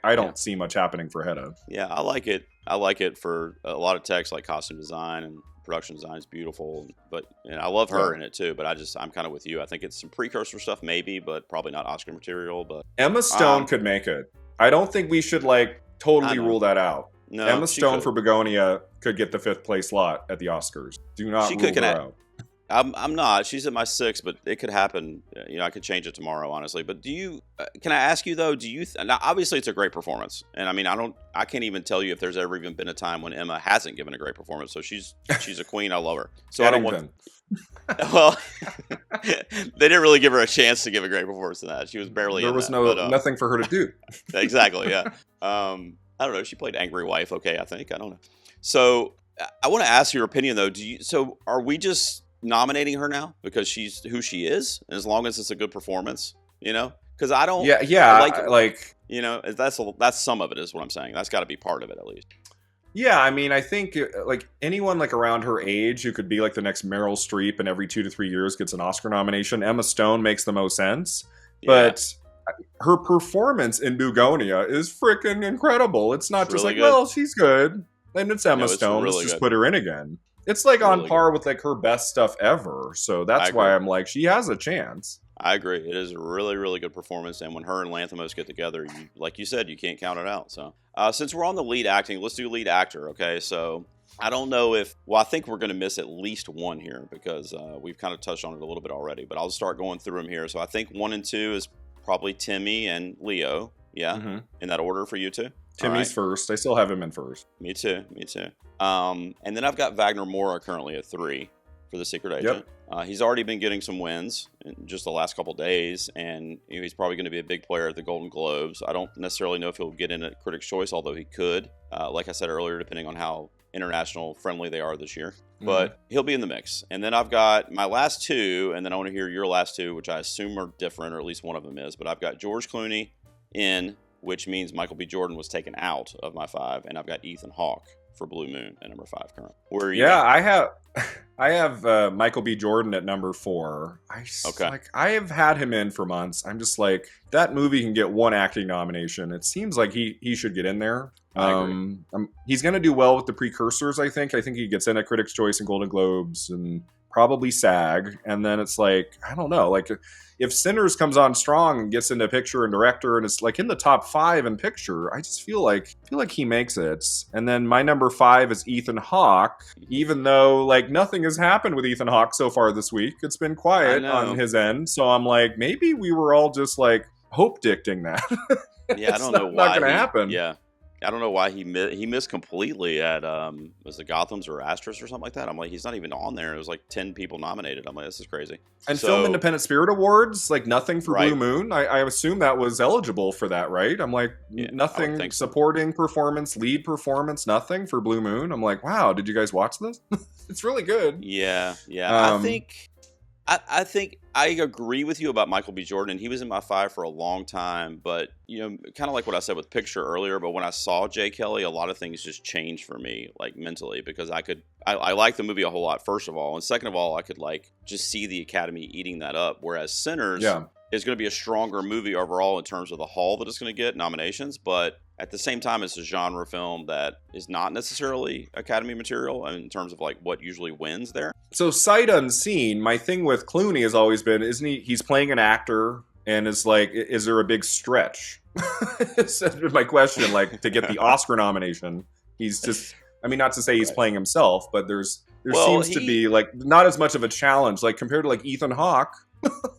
I don't see much happening for Hedda. Yeah, I like it. I like it for a lot of techs, like costume design and production design is beautiful. But I love her in it too. But I'm kind of with you. I think it's some precursor stuff maybe, but probably not Oscar material. But Emma Stone could make it. I don't think we should totally rule that out. No, Emma Stone for Begonia could get the 5th place slot at the Oscars. Do not rule her out. I'm not. She's at my 6, but it could happen. I could change it tomorrow, honestly. But can I ask you though? Now, obviously it's a great performance, and I can't even tell you if there's ever even been a time when Emma hasn't given a great performance. So she's a queen. I love her. So Eddington. Well, they didn't really give her a chance to give a great performance in that. She was barely. There was nothing for her to do. Exactly. Yeah. I don't know. She played angry wife. Okay, I think. I don't know. So I want to ask your opinion though. So are we just nominating her now because she's who she is, as long as it's a good performance, because I don't that's some of it is what I'm saying. That's got to be part of it at least. I think like anyone like around her age who could be like the next Meryl Streep and every 2 to 3 years gets an Oscar nomination. Emma Stone makes the most sense, but her performance in Begonia is freaking incredible. It's not just really like, well, she's good and it's Emma Stone. Let's just put her in again. It's like on par with like her best stuff ever. So that's why I'm like, she has a chance. I agree. It is a really, really good performance. And when her and Lanthimos get together, like you said, you can't count it out. So since we're on the lead acting, let's do lead actor. Okay. So I don't know I think we're going to miss at least one here because we've kind of touched on it a little bit already, but I'll start going through them here. So I think 1 and 2 is probably Timmy and Leo. Yeah. In that order for you two. Timmy's first. I still have him in first. Me too. And then I've got Wagner Moura currently at 3 for The Secret Agent. Yep. He's already been getting some wins in just the last couple days, and he's probably going to be a big player at the Golden Globes. I don't necessarily know if he'll get in at Critics' Choice, although he could, like I said earlier, depending on how international friendly they are this year. But he'll be in the mix. And then I've got my last 2, and then I want to hear your last 2, which I assume are different, or at least one of them is. But I've got George Clooney in, which means Michael B. Jordan was taken out of my 5, and I've got Ethan Hawke for Blue Moon at number 5 currently. Where are you? Yeah, I have Michael B. Jordan at number 4. I have had him in for months. I'm just like, that movie can get one acting nomination. It seems like he should get in there. He's going to do well with the precursors, I think. I think he gets in at Critics' Choice and Golden Globes and probably SAG. And then it's like, I don't know, like if Sinners comes on strong and gets into picture and director and it's like in the top 5 in picture, I just feel like he makes it. And then my number 5 is Ethan Hawke, even though like nothing has happened with Ethan Hawke so far this week. It's been quiet on his end. So I'm like, maybe we were all just like hope-dicting that. Yeah, I don't know why. Not going to happen. Yeah. I don't know why he missed completely at was it Gotham's or Asterisk or something like that. I'm like, he's not even on there. It was like 10 people nominated. I'm like, this is crazy. And Film Independent Spirit Awards, like nothing for Blue Moon. I assume that was eligible for that, right? I'm like, nothing supporting performance, lead performance, nothing for Blue Moon. I'm like, wow, did you guys watch this? It's really good. Yeah. I think I agree with you about Michael B. Jordan. He was in my 5 for a long time, but kind of like what I said with Picture earlier. But when I saw Jay Kelly, a lot of things just changed for me, like mentally, because I like the movie a whole lot. First of all, and second of all, I could like just see the Academy eating that up. Whereas Sinners, is going to be a stronger movie overall in terms of the haul that it's going to get nominations, but at the same time, it's a genre film that is not necessarily Academy material in terms of like what usually wins there. So sight unseen, my thing with Clooney has always been, isn't he's playing an actor, and is like, is there a big stretch? That's my question, like, to get the Oscar nomination. He's just, I mean, not to say he's playing himself, but there seems to be like not as much of a challenge, like compared to like Ethan Hawke.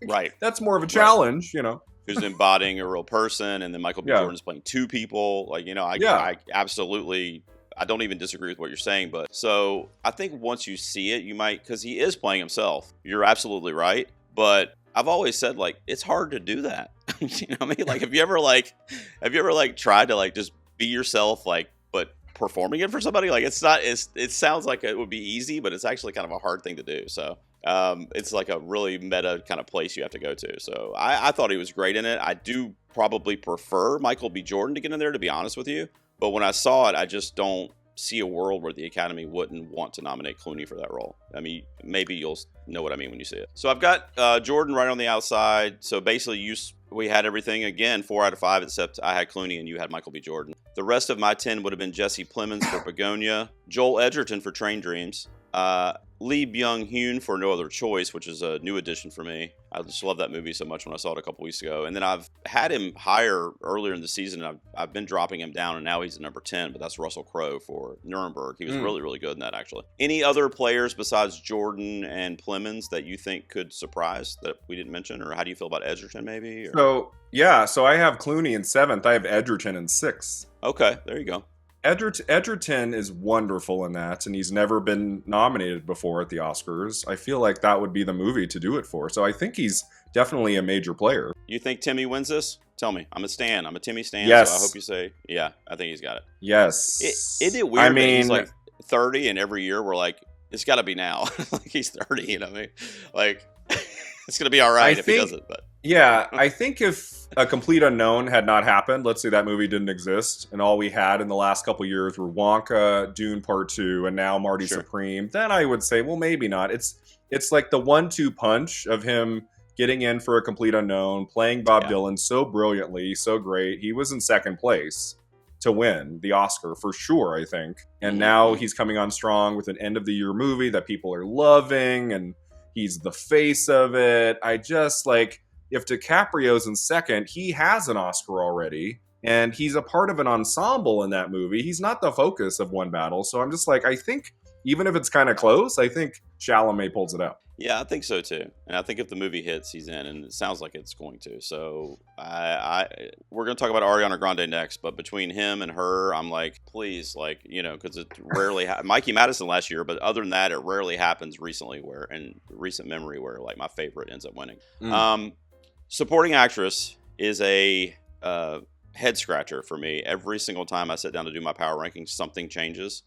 Right. That's more of a challenge, you know. Who's embodying a real person, and then Michael B. Jordan's playing two people. Like, you know, I absolutely, I don't even disagree with what you're saying. But so I think once you see it, you might, because he is playing himself. You're absolutely right. But I've always said, like, it's hard to do that. You know what I mean? Like, have you ever tried to like just be yourself, like, but performing it for somebody? Like, it sounds like it would be easy, but it's actually kind of a hard thing to do. So it's like a really meta kind of place you have to go to. So I thought he was great in it. I do probably prefer Michael B. Jordan to get in there, to be honest with you. But when I saw it, I just don't see a world where the Academy wouldn't want to nominate Clooney for that role. I mean, maybe you'll know what I mean when you see it. So I've got Jordan right on the outside. So basically we had everything, again, 4 out of 5, except I had Clooney and you had Michael B. Jordan. The rest of my 10 would have been Jesse Plemons for Begonia, Joel Edgerton for Train Dreams, Lee Byung-hun for No Other Choice, which is a new addition for me. I just love that movie so much when I saw it a couple weeks ago. And then I've had him higher earlier in the season. I've been dropping him down, and now he's at number 10, but that's Russell Crowe for Nuremberg. He was really, really good in that, actually. Any other players besides Jordan and Plemons that you think could surprise that we didn't mention? Or how do you feel about Edgerton, maybe? Or? So I have Clooney in 7th. I have Edgerton in 6th. Okay, there you go. Edgerton is wonderful in that, and he's never been nominated before at the Oscars. I feel like that would be the movie to do it for. So I think he's definitely a major player. You think Timmy wins this? Tell me. I'm a Stan. I'm a Timmy Stan. Yes. So I hope you say, yeah, I think he's got it. Yes. Isn't it weird that he's like 30 and every year we're like, it's got to be now. Like he's 30, you know what I mean? Like, it's going to be all right if he doesn't. But yeah, I think if A Complete Unknown had not happened, let's say that movie didn't exist, and all we had in the last couple years were Wonka, Dune Part 2, and now Marty Supreme, then I would say, well, maybe not. It's like the 1-2 punch of him getting in for A Complete Unknown, playing Bob Dylan so brilliantly, so great. He was in 2nd place to win the Oscar for sure, I think. And now he's coming on strong with an end-of-the-year movie that people are loving, and he's the face of it. I just, like, if DiCaprio's in 2nd, he has an Oscar already, and he's a part of an ensemble in that movie. He's not the focus of One Battle. So I'm just like, I think even if it's kind of close, I think Chalamet pulls it out. Yeah, I think so too. And I think if the movie hits, he's in, and it sounds like it's going to. So we're going to talk about Ariana Grande next, but between him and her, I'm like, please, like, you know, because it rarely Mikey Madison last year, but other than that, it rarely happens recently in recent memory where like my favorite ends up winning. Supporting actress is a head scratcher for me. Every single time I sit down to do my power rankings, something changes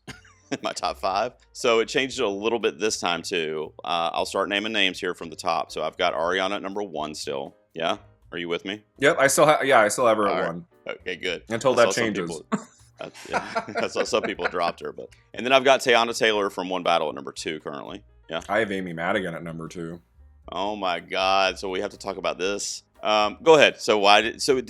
in my top 5. So it changed a little bit this time too. I'll start naming names here from the top. So I've got Ariana at number 1 still. Yeah, are you with me? Yep, I still have her at 1. Okay, good. Until that changes. That's why some people dropped her. And then I've got Teyana Taylor from One Battle at number 2 currently. Yeah, I have Amy Madigan at number 2. Oh my God! So we have to talk about this. Go ahead. So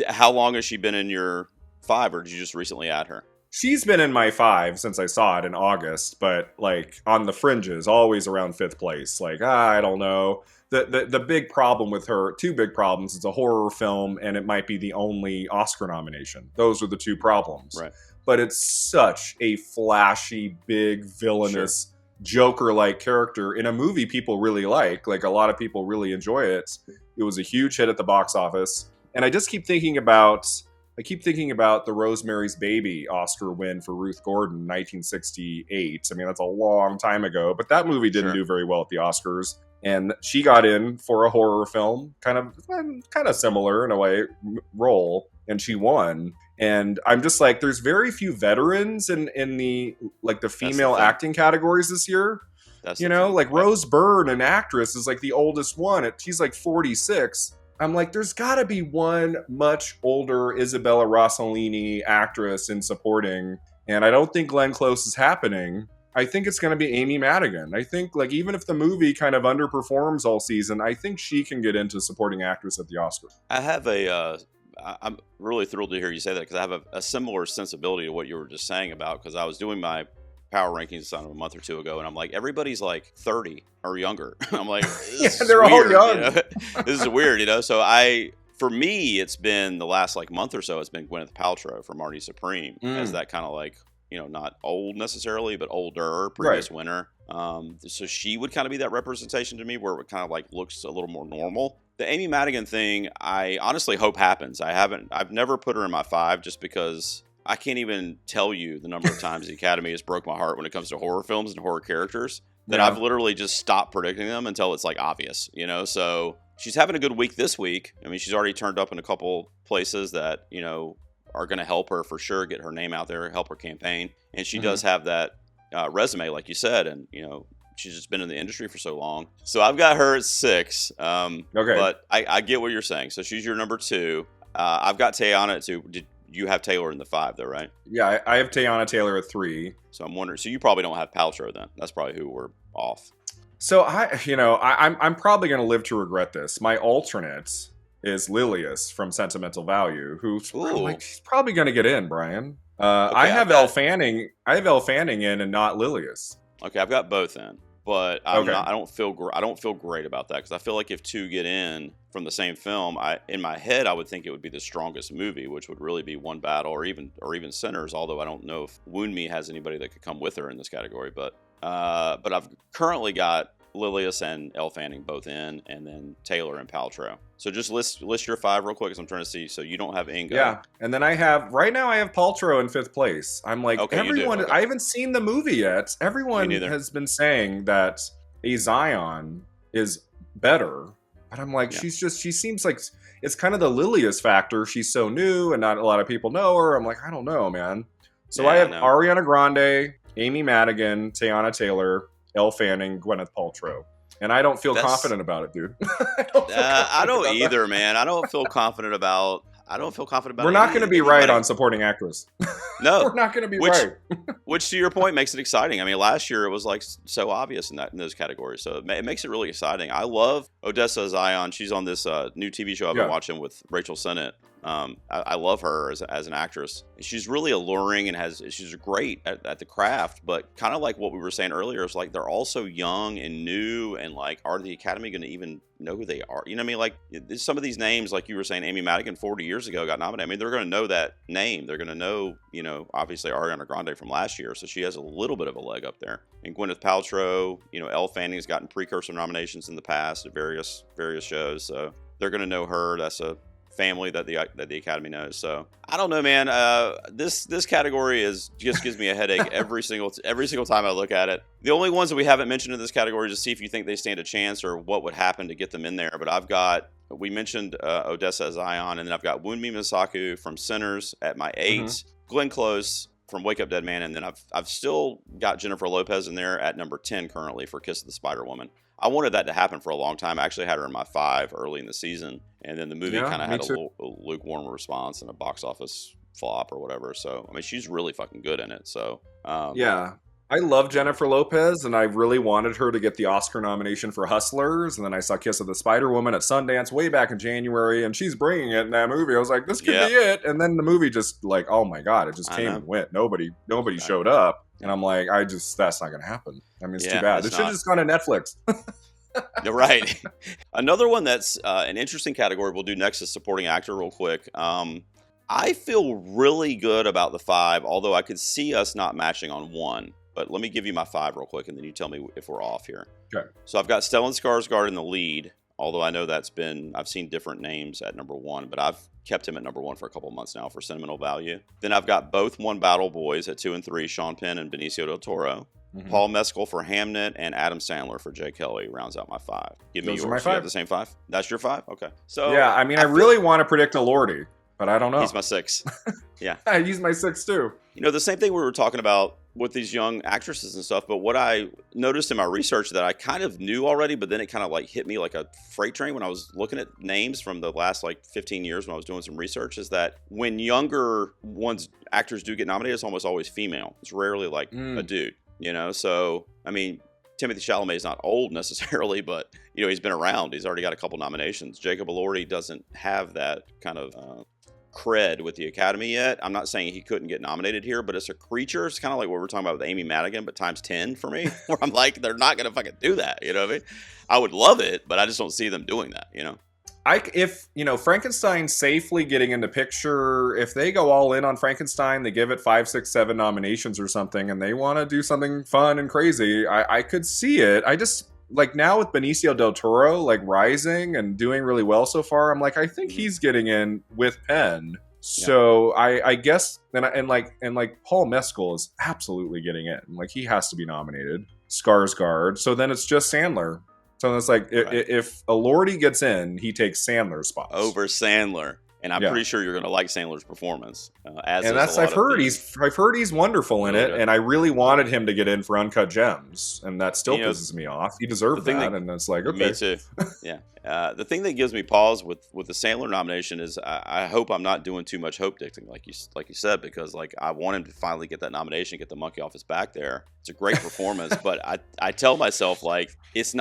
how long has she been in your 5, or did you just recently add her? She's been in my 5 since I saw it in August, but like on the fringes, always around 5th place. Like, I don't know. The big problem with her, 2 big problems. It's a horror film, and it might be the only Oscar nomination. Those are the 2 problems. Right. But it's such a flashy, big, villainous, Joker-like character in a movie people really like a lot of people really enjoy it. It was a huge hit at the box office, and I just keep thinking about the Rosemary's Baby Oscar win for Ruth Gordon, 1968. I mean, that's a long time ago, but that movie didn't do very well at the Oscars, and she got in for a horror film, kind of similar in a way role, and she won. And I'm just like, there's very few veterans in the female acting categories this year. Rose Byrne, an actress, is like the oldest one. She's like 46. I'm like, there's got to be one much older Isabella Rossellini actress in supporting. And I don't think Glenn Close is happening. I think it's going to be Amy Madigan. I think, like, even if the movie kind of underperforms all season, I think she can get into supporting actress at the Oscars. I have I'm really thrilled to hear you say that, because I have a similar sensibility to what you were just saying about, because I was doing my power rankings a month or two ago, and I'm like, everybody's like 30 or younger. I'm like, this they're weird, all young. You know? This is weird, you know? So for me, it's been the last like month or so, it's been Gwyneth Paltrow for Marty Supreme as that kind of like, you know, not old necessarily, but older previous winner. So she would kind of be that representation to me, where it kind of like looks a little more normal. The Amy Madigan thing, I honestly hope happens. I've never put her in my 5, just because I can't even tell you the number of times the Academy has broke my heart when it comes to horror films and horror characters, that I've literally just stopped predicting them until it's like obvious, you know? So she's having a good week this week. I mean, she's already turned up in a couple places that, you know, are going to help her for sure, get her name out there, help her campaign. And she does have that resume, like you said, and, you know, she's just been in the industry for so long. So I've got her at 6. Okay. But I get what you're saying. So she's your number 2. I've got Teyana at 2. Did you have Taylor in the 5 though, right? Yeah, I have Teyana Taylor at 3. So I'm wondering, so you probably don't have Paltrow then. That's probably who we're off. So I'm probably going to live to regret this. My alternate is Lilius from Sentimental Value, who's she's probably going to get in, Brian. I have Elle Fanning. I have Elle Fanning in, and not Lilius. Okay, I've got both in, but I don't feel great about that, because I feel like if 2 get in from the same film, in my head I would think it would be the strongest movie, which would really be One Battle or even Sinners. Although I don't know if Wound Me has anybody that could come with her in this category, but I've currently got Lilius and Elle Fanning both in, and then Taylor and Paltrow. So just list your 5 real quick, because I'm trying to see. So you don't have Inga. Yeah, and then I have Paltrow in 5th place. I'm like, everyone. I haven't seen the movie yet. Everyone has been saying that a Zion is better, but I'm like, she seems like it's kind of the Lilius factor. She's so new, and not a lot of people know her. I'm like, I don't know, man. So I have Ariana Grande, Amy Madigan, Teyana Taylor, Elle Fanning, Gwyneth Paltrow. And I don't feel confident about it, dude. I don't either, man. I don't feel confident about We're not going to be right on supporting actress. No. We're not going to be right. Which, to your point, makes it exciting. I mean, last year it was like so obvious in those categories. So it makes it really exciting. I love Odessa Zion. She's on this new TV show I've been watching with Rachel Sennett. I love her as an actress. She's really alluring, and she's great at the craft, but kind of like what we were saying earlier, is like they're all so young and new, and like, are the Academy going to even know who they are? You know what I mean? Like, some of these names, like you were saying, Amy Madigan 40 years ago got nominated. I mean, they're going to know that name. They're going to know, you know, obviously Ariana Grande from last year, so she has a little bit of a leg up there. And Gwyneth Paltrow, you know, Elle Fanning has gotten precursor nominations in the past at various shows, so they're going to know her. That's a family that the Academy knows. So I don't know, man. This category just gives me a headache every single time I look at it. The only ones that we haven't mentioned in this category, just see if you think they stand a chance or what would happen to get them in there. But we mentioned Odessa Zion, and then I've got Wound Me Misaku from Sinners at my 8, Glenn Close from Wake Up Dead Man, and then I've still got Jennifer Lopez in there at number 10 currently for Kiss of the Spider Woman. I wanted that to happen for a long time. I actually had her in my 5 early in the season, and then the movie kind of had a lukewarm response and a box office flop or whatever. So, I mean, she's really fucking good in it. So, I love Jennifer Lopez, and I really wanted her to get the Oscar nomination for Hustlers. And then I saw Kiss of the Spider Woman at Sundance way back in January, and she's bringing it in that movie. I was like, this could be it. And then the movie just like, oh my God, it just came and went. Nobody showed up. And I'm like, that's not going to happen. I mean, it's too bad. It should have just gone to Netflix. You're right. Another one that's an interesting category we'll do next is supporting actor real quick. I feel really good about the 5, although I could see us not matching on 1. But let me give you my 5 real quick, and then you tell me if we're off here. Okay. So I've got Stellan Skarsgård in the lead, although I know I've seen different names at number 1, but I've kept him at number 1 for a couple months now for Sentimental Value. Then I've got both One Battle boys at 2 and 3, Sean Penn and Benicio del Toro. Paul Mescal for Hamnet, and Adam Sandler for Jay Kelly rounds out my 5. Give me yours. Are my 5. You have the same 5? That's your 5? Okay. So yeah, I mean, I really want to predict a Lordy, but I don't know. He's my 6. Yeah. He's my 6 too. You know, the same thing we were talking about with these young actresses and stuff, but what I noticed in my research that I kind of knew already, but then it kind of like hit me like a freight train when I was looking at names from the last like 15 years when I was doing some research, is that when younger actors do get nominated, it's almost always female. It's rarely like a dude. So I mean, Timothée Chalamet is not old necessarily, but he's been around. He's already got a couple nominations. Jacob Elordi doesn't have that kind of cred with the Academy yet. I'm not saying he couldn't get nominated here, but as a creature, it's kind of like what we're talking about with Amy Madigan, but times 10 for me, where I'm like, they're not going to fucking do that. You know what I mean? I would love it, but I just don't see them doing that, If Frankenstein safely getting into picture, if they go all in on Frankenstein, they give it 5, 6, 7 nominations or something, and they want to do something fun and crazy, I could see it. I just, like, now with Benicio del Toro, like, rising and doing really well so far, I'm like, I think he's getting in with Penn. So I guess, and Paul Mescal is absolutely getting in. Like, he has to be nominated. Skarsgård. So then it's just Sandler. So it's like, if Elordi gets in, he takes Sandler's spots over Sandler, and I'm pretty sure you're going to like Sandler's performance. I've heard he's wonderful in it, and I really wanted him to get in for Uncut Gems, and that still pisses me off. He deserved that, and it's like, okay, me too. Yeah. The thing that gives me pause with the Sandler nomination is I hope I'm not doing too much hope dictating, like you said, because like I want him to finally get that nomination, get the monkey off his back there. It's a great performance, but I tell myself, like, it's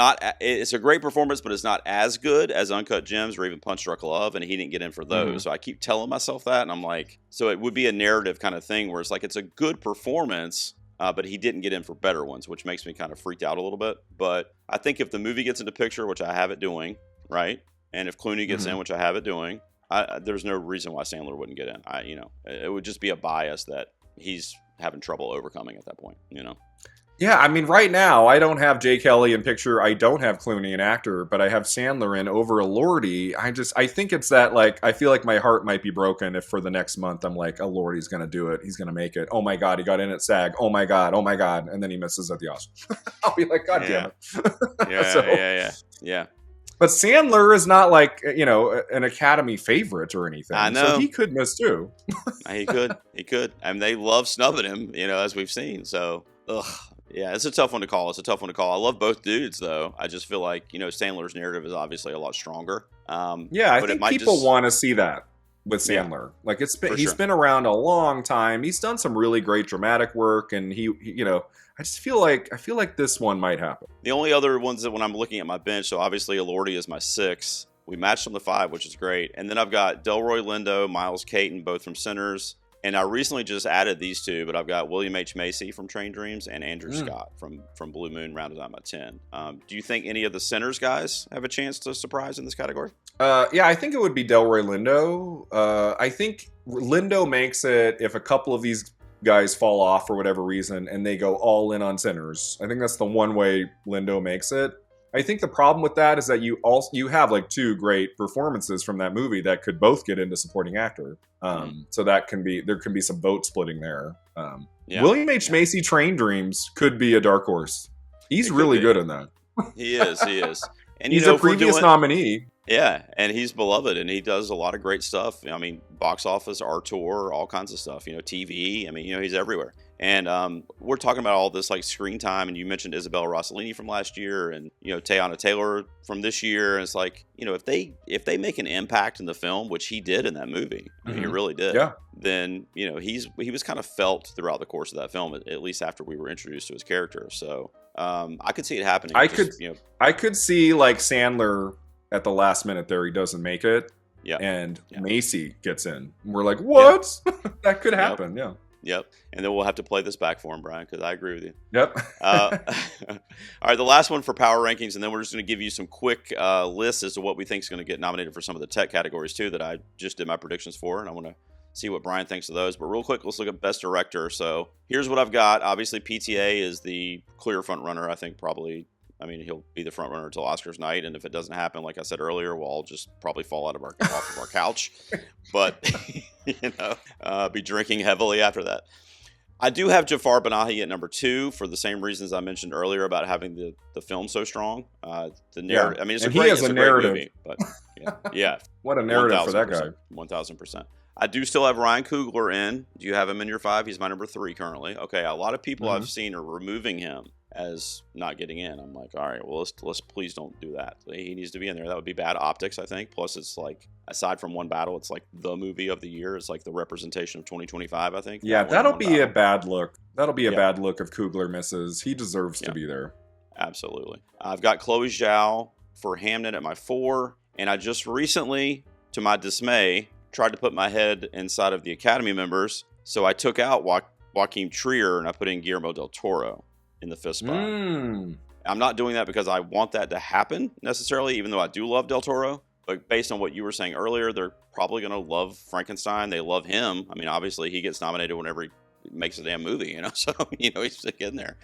a great performance, but it's not as good as Uncut Gems or even Punch Drunk Love, and he didn't get in for those. Mm-hmm. So I keep telling myself that, and I'm like, so it would be a narrative kind of thing where it's like, it's a good performance, but he didn't get in for better ones, which makes me kind of freaked out a little bit. But I think if the movie gets into picture, which I have it doing, right, and if Clooney gets in, which I have it doing, there's no reason why Sandler wouldn't get in. It would just be a bias that he's having trouble overcoming at that point, Yeah, I mean, right now, I don't have Jay Kelly in picture. I don't have Clooney in actor, but I have Sandler in over Elordi. I think it's that, like, I feel like my heart might be broken if for the next month I'm like, Elordi's going to do it. He's going to make it. Oh, my God, he got in at SAG. Oh, my God. Oh, my God. And then he misses at the Oscars. I'll be like, God damn it. Yeah. But Sandler is not like, an Academy favorite or anything. I know. So he could miss too. He could. I mean, they love snubbing him, as we've seen. So, yeah, it's a tough one to call. I love both dudes, though. I just feel like, Sandler's narrative is obviously a lot stronger. I think people want to see that with Sandler. Yeah, like, he's been around a long time. He's done some really great dramatic work, and he I just feel like this one might happen. The only other ones that when I'm looking at my bench, so obviously Elordi is my 6. We matched on the 5, which is great. And then I've got Delroy Lindo, Miles Caton, both from Sinners. And I recently just added these 2, but I've got William H. Macy from Train Dreams and Andrew Scott from Blue Moon, rounded out my 10. Do you think any of the Sinners guys have a chance to surprise in this category? Yeah, I think it would be Delroy Lindo. I think Lindo makes it if a couple of these guys fall off for whatever reason and they go all in on Sinners. I think that's the one way Lindo makes it. I think the problem with that is that you have like 2 great performances from that movie that could both get into supporting actor. So there can be some vote splitting there. William H. Macy, Train Dreams could be a dark horse. He's really good in that. He is. And he's a previous nominee. Yeah, and he's beloved, and he does a lot of great stuff. I mean, box office, Artur, all kinds of stuff. TV. I mean, he's everywhere. And we're talking about all this like screen time, and you mentioned Isabella Rossellini from last year, and Teyana Taylor from this year. And it's like, if they make an impact in the film, which he did in that movie, I mean, he really did. Yeah. Then he was kind of felt throughout the course of that film, at least after we were introduced to his character. So I could see it happening. I could see like Sandler at the last minute there, he doesn't make it. Yeah. And Macy gets in. We're like, what? That could happen. Yeah. Yep. And then we'll have to play this back for him, Brian, because I agree with you. Yep. All right, the last one for power rankings, and then we're just going to give you some quick lists as to what we think is going to get nominated for some of the tech categories, too, that I just did my predictions for, and I want to see what Brian thinks of those. But real quick, let's look at Best Director. So here's what I've got. Obviously, PTA is the clear front runner, I think, probably. I mean, he'll be the front runner until Oscars night, and if it doesn't happen, like I said earlier, we'll all just probably fall off of our couch, but be drinking heavily after that. I do have Jafar Panahi at number 2 for the same reasons I mentioned earlier about having the film so strong. The narrative. I mean, it's a great movie, but yeah. What a narrative for that guy. 1,000%. I do still have Ryan Coogler in. Do you have him in your 5? He's my number 3 currently. Okay, a lot of people I've seen are removing him as not getting in. I'm like, all right, well, let's please don't do that. He needs to be in there. That would be bad optics, I think. Plus, it's like, aside from one battle, it's like the movie of the year. It's like the representation of 2025, I think. Yeah, that'll be a bad look. That'll be a bad look if Coogler misses. He deserves to be there. Absolutely. I've got Chloe Zhao for Hamnet at my 4, and I just recently, to my dismay, tried to put my head inside of the Academy members, so I took out Joaquin Trier and I put in Guillermo del Toro in the 5th spot. I'm not doing that because I want that to happen necessarily, even though I do love del Toro. But based on what you were saying earlier, they're probably going to love Frankenstein. They love him. I mean, obviously, he gets nominated whenever he makes a damn movie, you know? So, you know, he's getting there.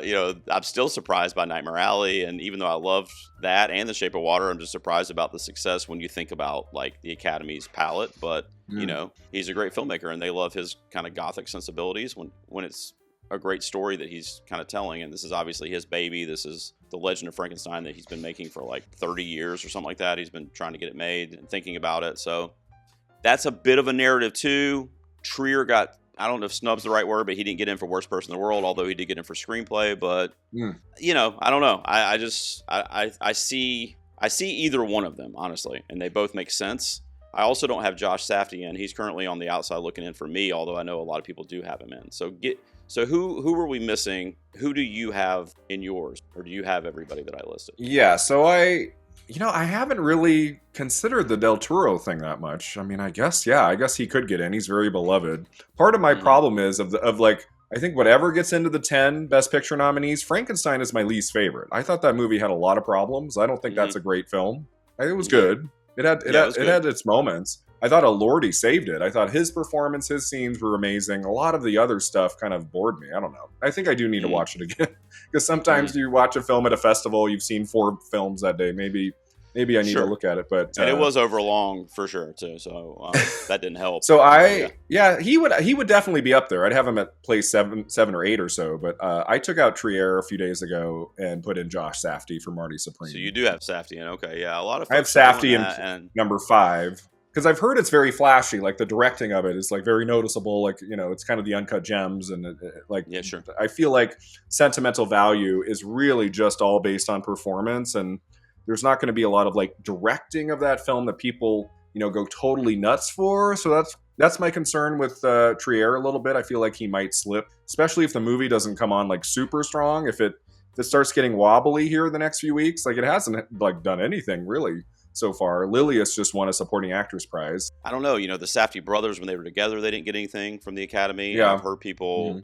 You know, I'm still surprised by Nightmare Alley. And even though I loved that and The Shape of Water, I'm just surprised about the success when you think about, like, the Academy's palette. But, you know, he's a great filmmaker, and they love his kind of gothic sensibilities when it's a great story that he's kind of telling. And this is obviously his baby. This is the Legend of Frankenstein that he's been making for like 30 years or something like that. He's been trying to get it made and thinking about it. So that's a bit of a narrative too. Trier got, I don't know if snub's the right word, but he didn't get in for worst person in the world, although he did get in for screenplay. But you know, I don't know. I see either one of them, honestly, and they both make sense. I also don't have Josh Safdie in. He's currently on the outside looking in for me, although I know a lot of people do have him in. So who are we missing? Who do you have in yours? Or do you have everybody that I listed? Yeah, so I haven't really considered the Del Toro thing that much. I mean, I guess he could get in. He's very beloved. Part of my problem is I think whatever gets into the 10 Best Picture nominees, Frankenstein is my least favorite. I thought that movie had a lot of problems. I don't think that's a great film. It was good. It had its moments. I thought Elordi saved it. I thought his performance, his scenes were amazing. A lot of the other stuff kind of bored me. I don't know. I think I do need to watch it again. Because sometimes you watch a film at a festival, you've seen 4 films that day. Maybe I need to look at it. But and it was over long for sure too. So that didn't help. So he would definitely be up there. I'd have him at place 7 or 8 or so. But I took out Trier a few days ago and put in Josh Safdie for Marty Supreme. So you do have Safdie in. Okay, yeah, a lot of. I have Safdie in number 5. Because I've heard it's very flashy, like the directing of it is like very noticeable, like, you know, it's kind of the uncut gems, and I feel like sentimental value is really just all based on performance, and there's not going to be a lot of like directing of that film that people, you know, go totally nuts for. So that's my concern with Trier a little bit. I feel like he might slip, especially if the movie doesn't come on like super strong. If it starts getting wobbly here the next few weeks, like it hasn't like done anything really. So far, Lilius just won a supporting actress prize. I don't know. You know, the Safdie brothers, when they were together, they didn't get anything from the Academy. Yeah. I've heard people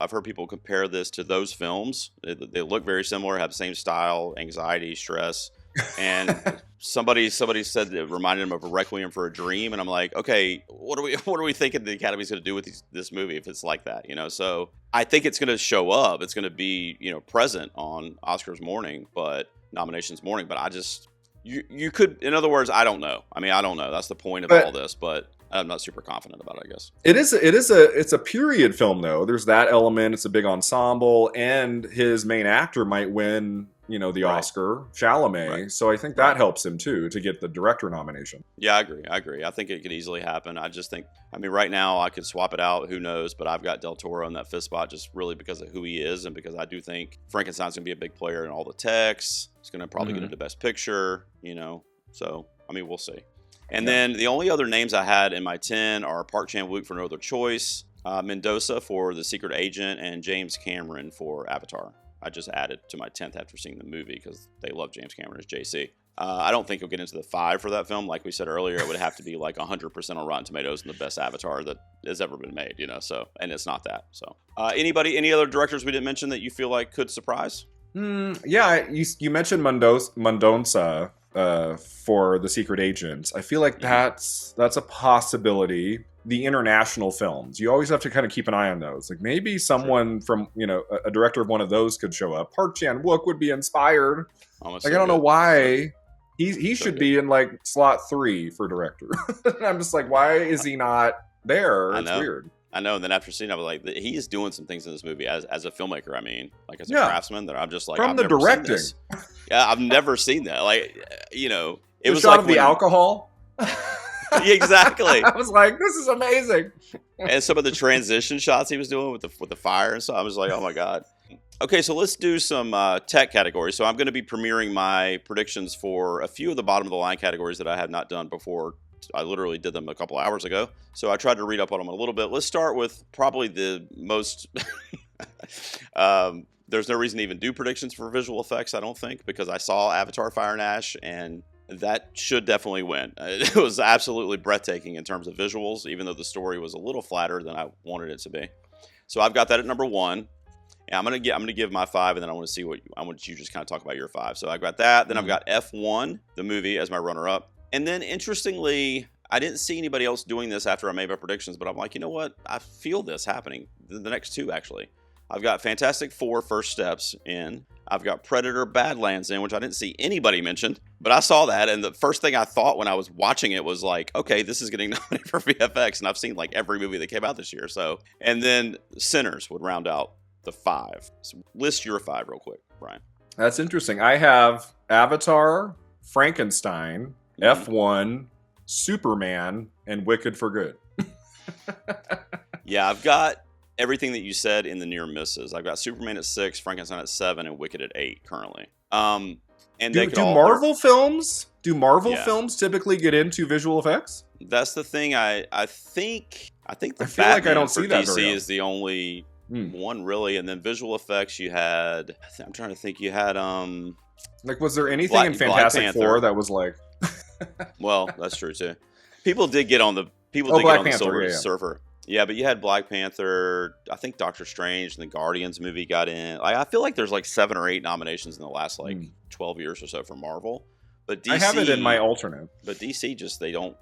compare this to those films. They look very similar, have the same style, anxiety, stress, and somebody said it reminded them of a Requiem for a Dream, and I'm like, okay, what are we thinking the Academy's going to do with this movie if it's like that? You know, so I think it's going to show up. It's going to be, you know, present on Oscars morning, nominations morning. But I just. You could, in other words, I don't know. I mean, I don't know. That's the point of all this, but I'm not super confident about it, I guess. It's a period film though. There's that element. It's a big ensemble, and his main actor might win, you know, the Oscar, Chalamet. Right. So I think that helps him too to get the director nomination. Yeah, I agree. I think it could easily happen. I just think, I mean, right now I could swap it out. Who knows? But I've got Del Toro in that 5th spot just really because of who he is, and because I do think Frankenstein's going to be a big player in all the texts. He's going to probably get into Best Picture, you know. So, I mean, we'll see. And then the only other names I had in my 10 are Park Chan-wook for No Other Choice, Mendoza for The Secret Agent, and James Cameron for Avatar. I just added to my 10th after seeing the movie because they love James Cameron as JC. I don't think he'll get into the 5 for that film. Like we said earlier, it would have to be like 100% on Rotten Tomatoes and the best Avatar that has ever been made, you know. So, and it's not that. So, any other directors we didn't mention that you feel like could surprise? Yeah, you mentioned Mendoza for The Secret Agent. I feel like that's a possibility. The international films, you always have to kind of keep an eye on those. Like maybe someone from, you know, a director of one of those could show up. Park Chan-wook would be inspired. Like I don't know why he should be in like slot 3 for director. I'm just like, why is he not there? It's weird. I know. And then after seeing it, I was like, he's doing some things in this movie as a filmmaker. I mean, like as a craftsman, that I'm just like, from the directing. Yeah, I've never seen that. Like, you know, it was shot like of the alcohol. Exactly. I was like, this is amazing. And some of the transition shots he was doing with the fire and stuff, I was like, oh my god. Okay, so let's do some tech categories. So I'm going to be premiering my predictions for a few of the bottom of the line categories that I have not done before. I literally did them a couple of hours ago. So I tried to read up on them a little bit. Let's start with probably the most... there's no reason to even do predictions for visual effects, I don't think, because I saw Avatar Fire and Ash, and that should definitely win. It was absolutely breathtaking in terms of visuals, even though the story was a little flatter than I wanted it to be. So I've got that at number 1. Yeah, I'm gonna give my 5, and then I want to see I want you just kind of talk about your 5. So I've got that. Then I've got F1, the movie, as my runner-up. And then interestingly, I didn't see anybody else doing this after I made my predictions, but I'm like, you know what? I feel this happening. The next 2 actually. I've got Fantastic Four: First Steps in. I've got Predator: Badlands in, which I didn't see anybody mention, but I saw that, and the first thing I thought when I was watching it was like, okay, this is getting nominated for VFX, and I've seen like every movie that came out this year. So, and then Sinners would round out the 5. So list your 5 real quick, Brian. That's interesting. I have Avatar, Frankenstein, F1, Superman, and Wicked for Good. Yeah, I've got everything that you said in the near misses. I've got Superman at 6, Frankenstein at 7, and Wicked at 8 currently. And do Marvel films? Do Marvel films typically get into visual effects? That's the thing. I think the I feel Batman like I don't for see that DC very is the only one really, and then visual effects you had. I'm trying to think. You had like, was there anything in Fantastic Four that was like? Well, that's true too. People did get on the Silver Surfer. Yeah, but you had Black Panther. I think Doctor Strange and the Guardians movie got in. I feel like there's like 7 or 8 nominations in the last 12 years or so for Marvel. But DC, I have it in my alternate. But DC just they don't.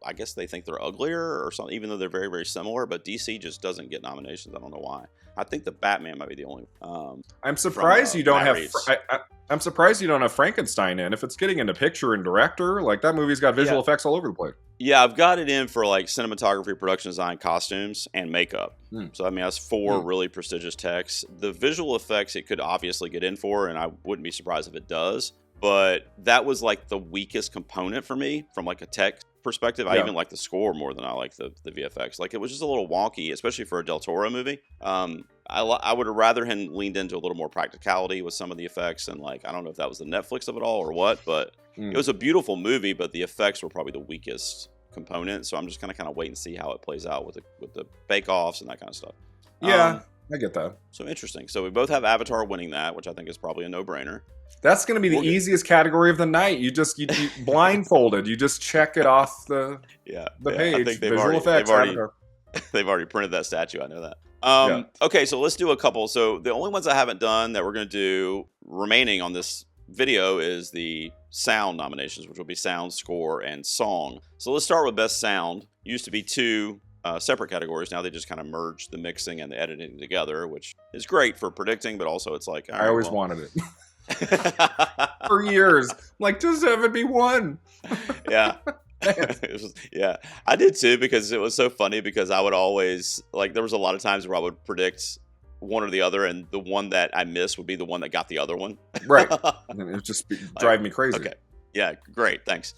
I guess they think they're uglier or something, even though they're very, very similar. But DC just doesn't get nominations. I don't know why. I think the Batman might be the only. I'm surprised you don't have. I'm surprised you don't have Frankenstein in. If it's getting into picture and director, like that movie's got visual effects all over the place. Yeah, I've got it in for like cinematography, production design, costumes, and makeup. So I mean, that's 4 really prestigious techs. The visual effects it could obviously get in for, and I wouldn't be surprised if it does. But that was like the weakest component for me from like a tech perspective. I even like the score more than I like the VFX. Like, it was just a little wonky, especially for a Del Toro movie. I would have rather him leaned into a little more practicality with some of the effects, and like, I don't know if that was the Netflix of it all or what, but it was a beautiful movie, but the effects were probably the weakest component. So I'm just gonna kind of wait and see how it plays out with the bake-offs and that kind of stuff. Yeah, I get that. So interesting. So we both have Avatar winning that, which I think is probably a no-brainer. That's going to be the easiest category of the night. You blindfolded. You just check it off the page. I think they've already printed that statue. I know that. Okay, so let's do a couple. So the only ones I haven't done that we're going to do remaining on this video is the sound nominations, which will be sound, score, and song. So let's start with best sound. Used to be 2 separate categories. Now they just kind of merged the mixing and the editing together, which is great for predicting, but also it's like, I always wanted it. For years, like, just have it be 1. Yeah. I did too, because it was so funny, because I would always like, there was a lot of times where I would predict one or the other, and the one that I missed would be the one that got the other one. Right. And it would just drive me crazy. Okay. Yeah, great. Thanks.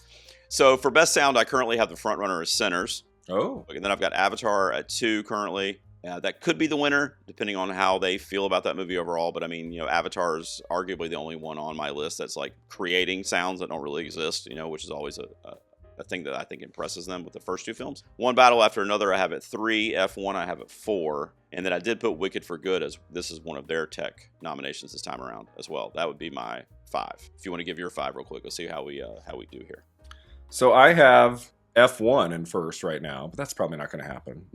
So for best sound, I currently have the front runner as Sinners. Oh. And then I've got Avatar at 2 currently. That could be the winner, depending on how they feel about that movie overall. But I mean, Avatar is arguably the only one on my list that's like creating sounds that don't really exist, which is always a thing that I think impresses them with the first 2 films. One Battle After Another, I have at 3. F1, I have at 4. And then I did put Wicked for Good, as this is one of their tech nominations this time around as well. That would be my 5. If you want to give your 5 real quick, let's see how we do here. So I have F1 in first right now, but that's probably not going to happen.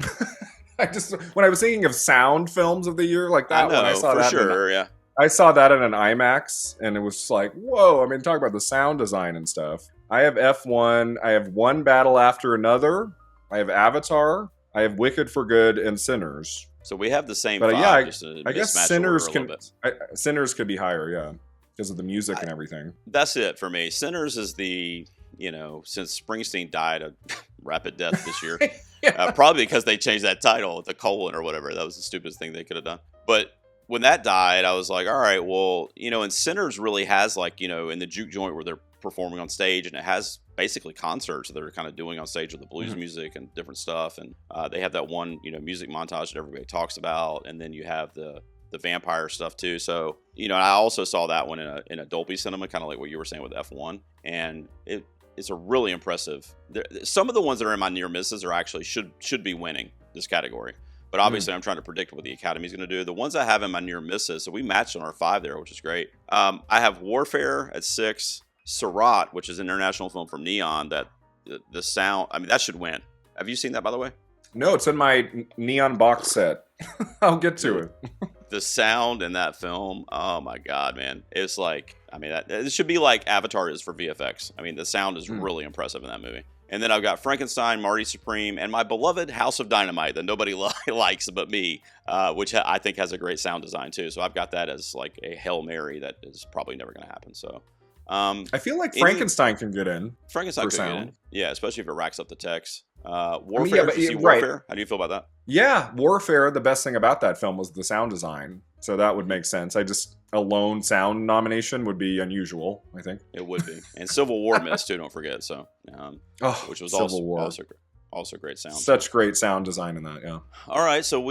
When I was thinking of sound films of the year, like that one, I saw that. Sure, I saw that in an IMAX, and it was just like, whoa! I mean, talk about the sound design and stuff. I have F1. I have One Battle After Another. I have Avatar. I have Wicked for Good and Sinners. So we have the same. But 5, I guess Sinners Sinners could be higher, because of the music and everything. That's it for me. Sinners is the since Springsteen died a rapid death this year. Probably because they changed that title with the colon or whatever. That was the stupidest thing they could have done. But when that died, I was like, all right, well, and Sinners really has like, in the juke joint where they're performing on stage, and it has basically concerts that they're kind of doing on stage with the blues music and different stuff. And they have that one, music montage that everybody talks about. And then you have the the vampire stuff too. So, I also saw that one in a Dolby Cinema, kind of like what you were saying with F1, and it's a really impressive. Some of the ones that are in my near misses are actually should be winning this category. But obviously, I'm trying to predict what the Academy's going to do. The ones I have in my near misses, so we matched on our 5 there, which is great. I have Warfare at 6, Surat, which is an international film from Neon. That the sound, that should win. Have you seen that, by the way? No, it's in my Neon box set. I'll get to it. The sound in that film, oh my God, man. It's like, it should be like Avatar is for VFX. The sound is really impressive in that movie. And then I've got Frankenstein, Marty Supreme, and my beloved House of Dynamite that nobody likes but me, which I think has a great sound design too. So I've got that as like a Hail Mary that is probably never going to happen. So I feel like Frankenstein can get in. Frankenstein could get in. Yeah, especially if it racks up the text. Warfare, did you see Warfare? Right. How do you feel about that? Yeah, Warfare, the best thing about that film was the sound design. So that would make sense. A lone sound nomination would be unusual, I think. It would be. And Civil War missed too, don't forget. So, which was also great sound. Such great sound design in that, yeah. All right, so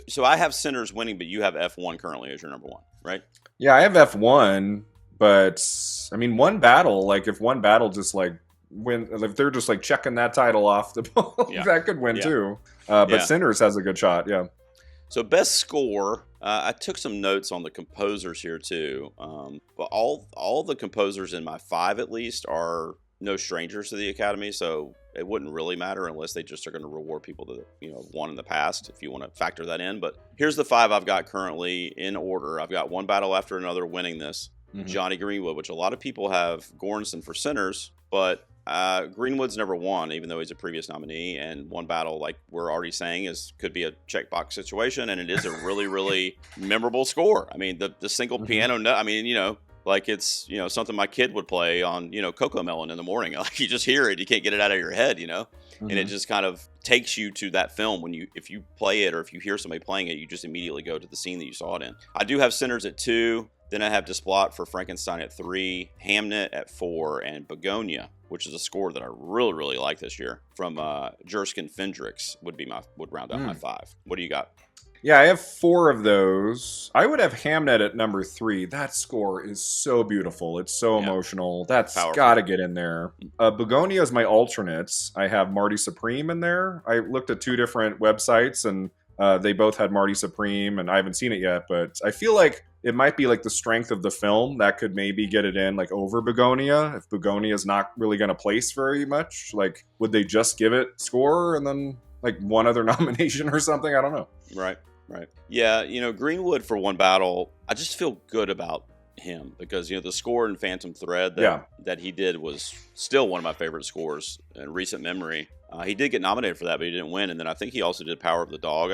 so I have Sinners winning, but you have F1 currently as your number 1, right? Yeah, I have F1, but one battle, like if one battle just like win, if they're just like checking that title off the ball, that could win too. But Sinners has a good shot, yeah. So best score, I took some notes on the composers here too. But all the composers in my 5 at least are no strangers to the Academy, so it wouldn't really matter unless they just are going to reward people that have won in the past, if you want to factor that in. But here's the 5 I've got currently in order. I've got One Battle After Another winning this. Johnny Greenwood, which a lot of people have Goranson for Sinners, but Greenwood's never won, even though he's a previous nominee. And One Battle, like we're already saying, could be a checkbox situation, and it is a really, really memorable score. The single piano note. Like it's something my kid would play on Coco Melon in the morning. Like you just hear it, you can't get it out of your head, and it just kind of takes you to that film if you play it or if you hear somebody playing it, you just immediately go to the scene that you saw it in. I do have Sinners at 2. Then I have Desplot for Frankenstein at 3, Hamnet at 4, and Begonia, which is a score that I really, really like this year, from Jerskin Fendrix would round out my 5. What do you got? Yeah, I have 4 of those. I would have Hamnet at number 3. That score is so beautiful. It's so emotional. That's got to get in there. Begonia is my alternates. I have Marty Supreme in there. I looked at 2 different websites, and they both had Marty Supreme, and I haven't seen it yet, but I feel like it might be like the strength of the film that could maybe get it in like over Begonia. If Begonia is not really going to place very much, like would they just give it score and then like one other nomination or something? I don't know. Right. Yeah, Greenwood for One Battle, I just feel good about him because the score in Phantom Thread that he did was still one of my favorite scores in recent memory. He did get nominated for that, but he didn't win. And then I think he also did Power of the Dog,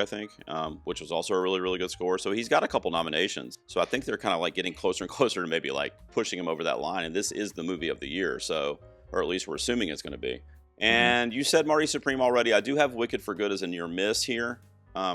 which was also a really, really good score. So he's got a couple nominations. So I think they're kind of like getting closer and closer to maybe like pushing him over that line. And this is the movie of the year, or at least we're assuming it's going to be. And you said Marty Supreme already. I do have Wicked for Good as a near miss here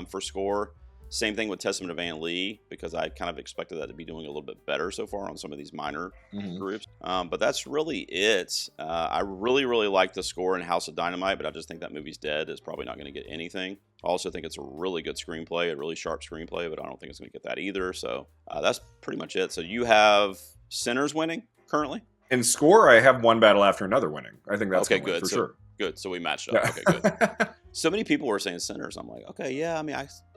for score. Same thing with Testament of Ann Lee, because I kind of expected that to be doing a little bit better so far on some of these minor groups. But that's really it. I really, really like the score in House of Dynamite, but I just think that movie's dead. It's probably not going to get anything. I also think it's a really good screenplay, a really sharp screenplay, but I don't think it's going to get that either. So that's pretty much it. So you have Sinners winning currently? In score, I have One Battle After Another winning. I think that's good for sure. Good. So we matched up. Yeah. Okay, good. So many people were saying Sinners. I'm like, okay, yeah.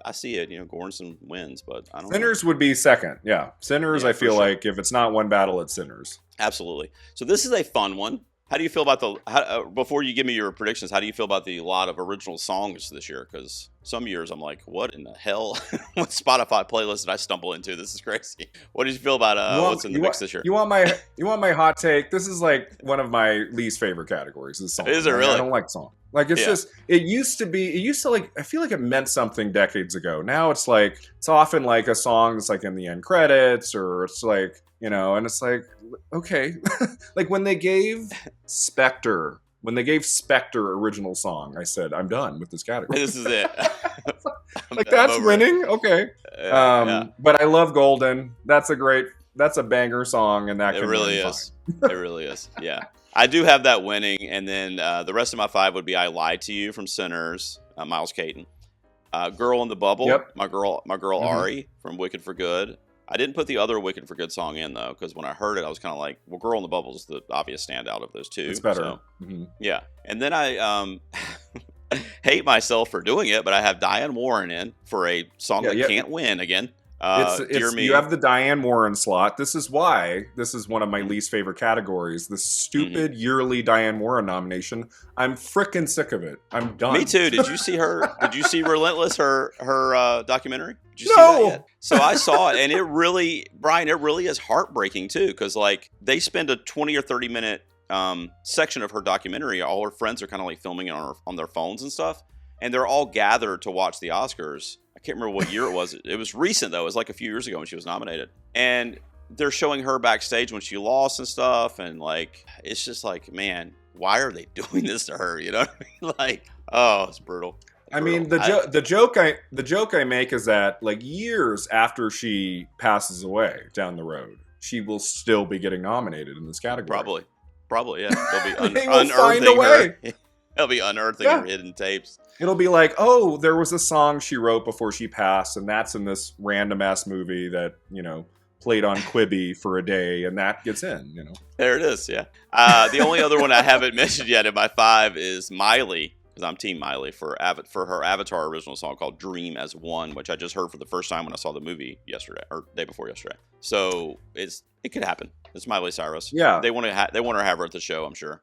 I see it. Goranson wins, but I don't. Sinners would be second. Yeah, Sinners. I feel like if it's not One Battle, it's Sinners. Absolutely. So this is a fun one. How do you feel about before you give me your predictions, how do you feel about the lot of original songs this year? Because some years I'm like, what in the hell? What Spotify playlist did I stumble into? This is crazy. What did you feel about what's in the mix this year? You want my hot take? This is like one of my least favorite categories. Is songs. Is it really? I don't like songs. Like it's just, it used to like, I feel like it meant something decades ago. Now it's like, it's often like a song that's like in the end credits, or it's like, and it's like, okay. Like when they gave Spectre original song, I said, I'm done with this category. This is it. Like that's winning. Okay. But I love Golden. That's a banger song, and that it really is. It really is. Yeah. I do have that winning, and then the rest of my 5 would be I Lied to You from Sinners, Miles Caton. Girl in the Bubble. Yep. My girl Ari from Wicked for Good. I didn't put the other Wicked for Good song in, though, because when I heard it, I was kind of like, well, Girl in the Bubble is the obvious standout of those two. It's better. So, yeah. And then I hate myself for doing it, but I have Diane Warren in for a song that can't win again. Dear Me. You have the Diane Warren slot. This is why this is one of my least favorite categories. The stupid yearly Diane Warren nomination. I'm frickin' sick of it. I'm done. Me too. Did you see her? Did you see Relentless? Her documentary? Did you see No. that yet? So I saw it, and it really, Brian, it really is heartbreaking too, because like they spend a 20 or 30 minute section of her documentary. All her friends are kind of like filming it on their phones and stuff, and they're all gathered to watch the Oscars. I can't remember what year it was. It was recent, though. It was like a few years ago when she was nominated. And they're showing her backstage when she lost and stuff. And, like, it's just like, man, why are they doing this to her? You know what I mean? Like, oh, it's brutal. I mean, the joke I make is that, like, years after she passes away down the road, she will still be getting nominated in this category. Probably, yeah. They'll be they will find a way. They'll be unearthing her hidden tapes. It'll be like, oh, there was a song she wrote before she passed, and that's in this random ass movie that, you know, played on Quibi for a day, and that gets in, you know. There it is, yeah. The only other one I haven't mentioned yet in my 5 is Miley, because I'm Team Miley for her Avatar original song called Dream as One, which I just heard for the first time when I saw the movie yesterday, or day before yesterday. So it could happen. It's Miley Cyrus. Yeah. They want to have her at the show, I'm sure.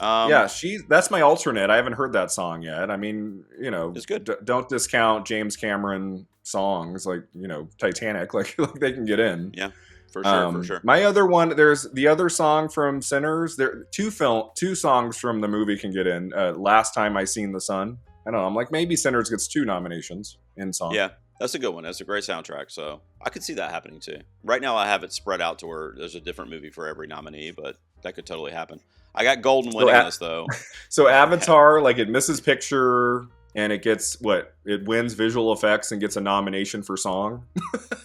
That's my alternate. I haven't heard that song yet. I mean, you know, it's good. Don't discount James Cameron songs like, you know, Titanic, like they can get in. Yeah, for sure. My other one, there's the other song from Sinners. There two songs from the movie can get in. Last Time I Seen the Sun. I don't know. I'm like, maybe Sinners gets 2 nominations in song. Yeah, that's a good one. That's a great soundtrack. So I could see that happening too. Right now I have it spread out to where there's a different movie for every nominee, but that could totally happen. I got Golden winning this though. So Avatar, like, it misses picture and it gets it wins visual effects and gets a nomination for song.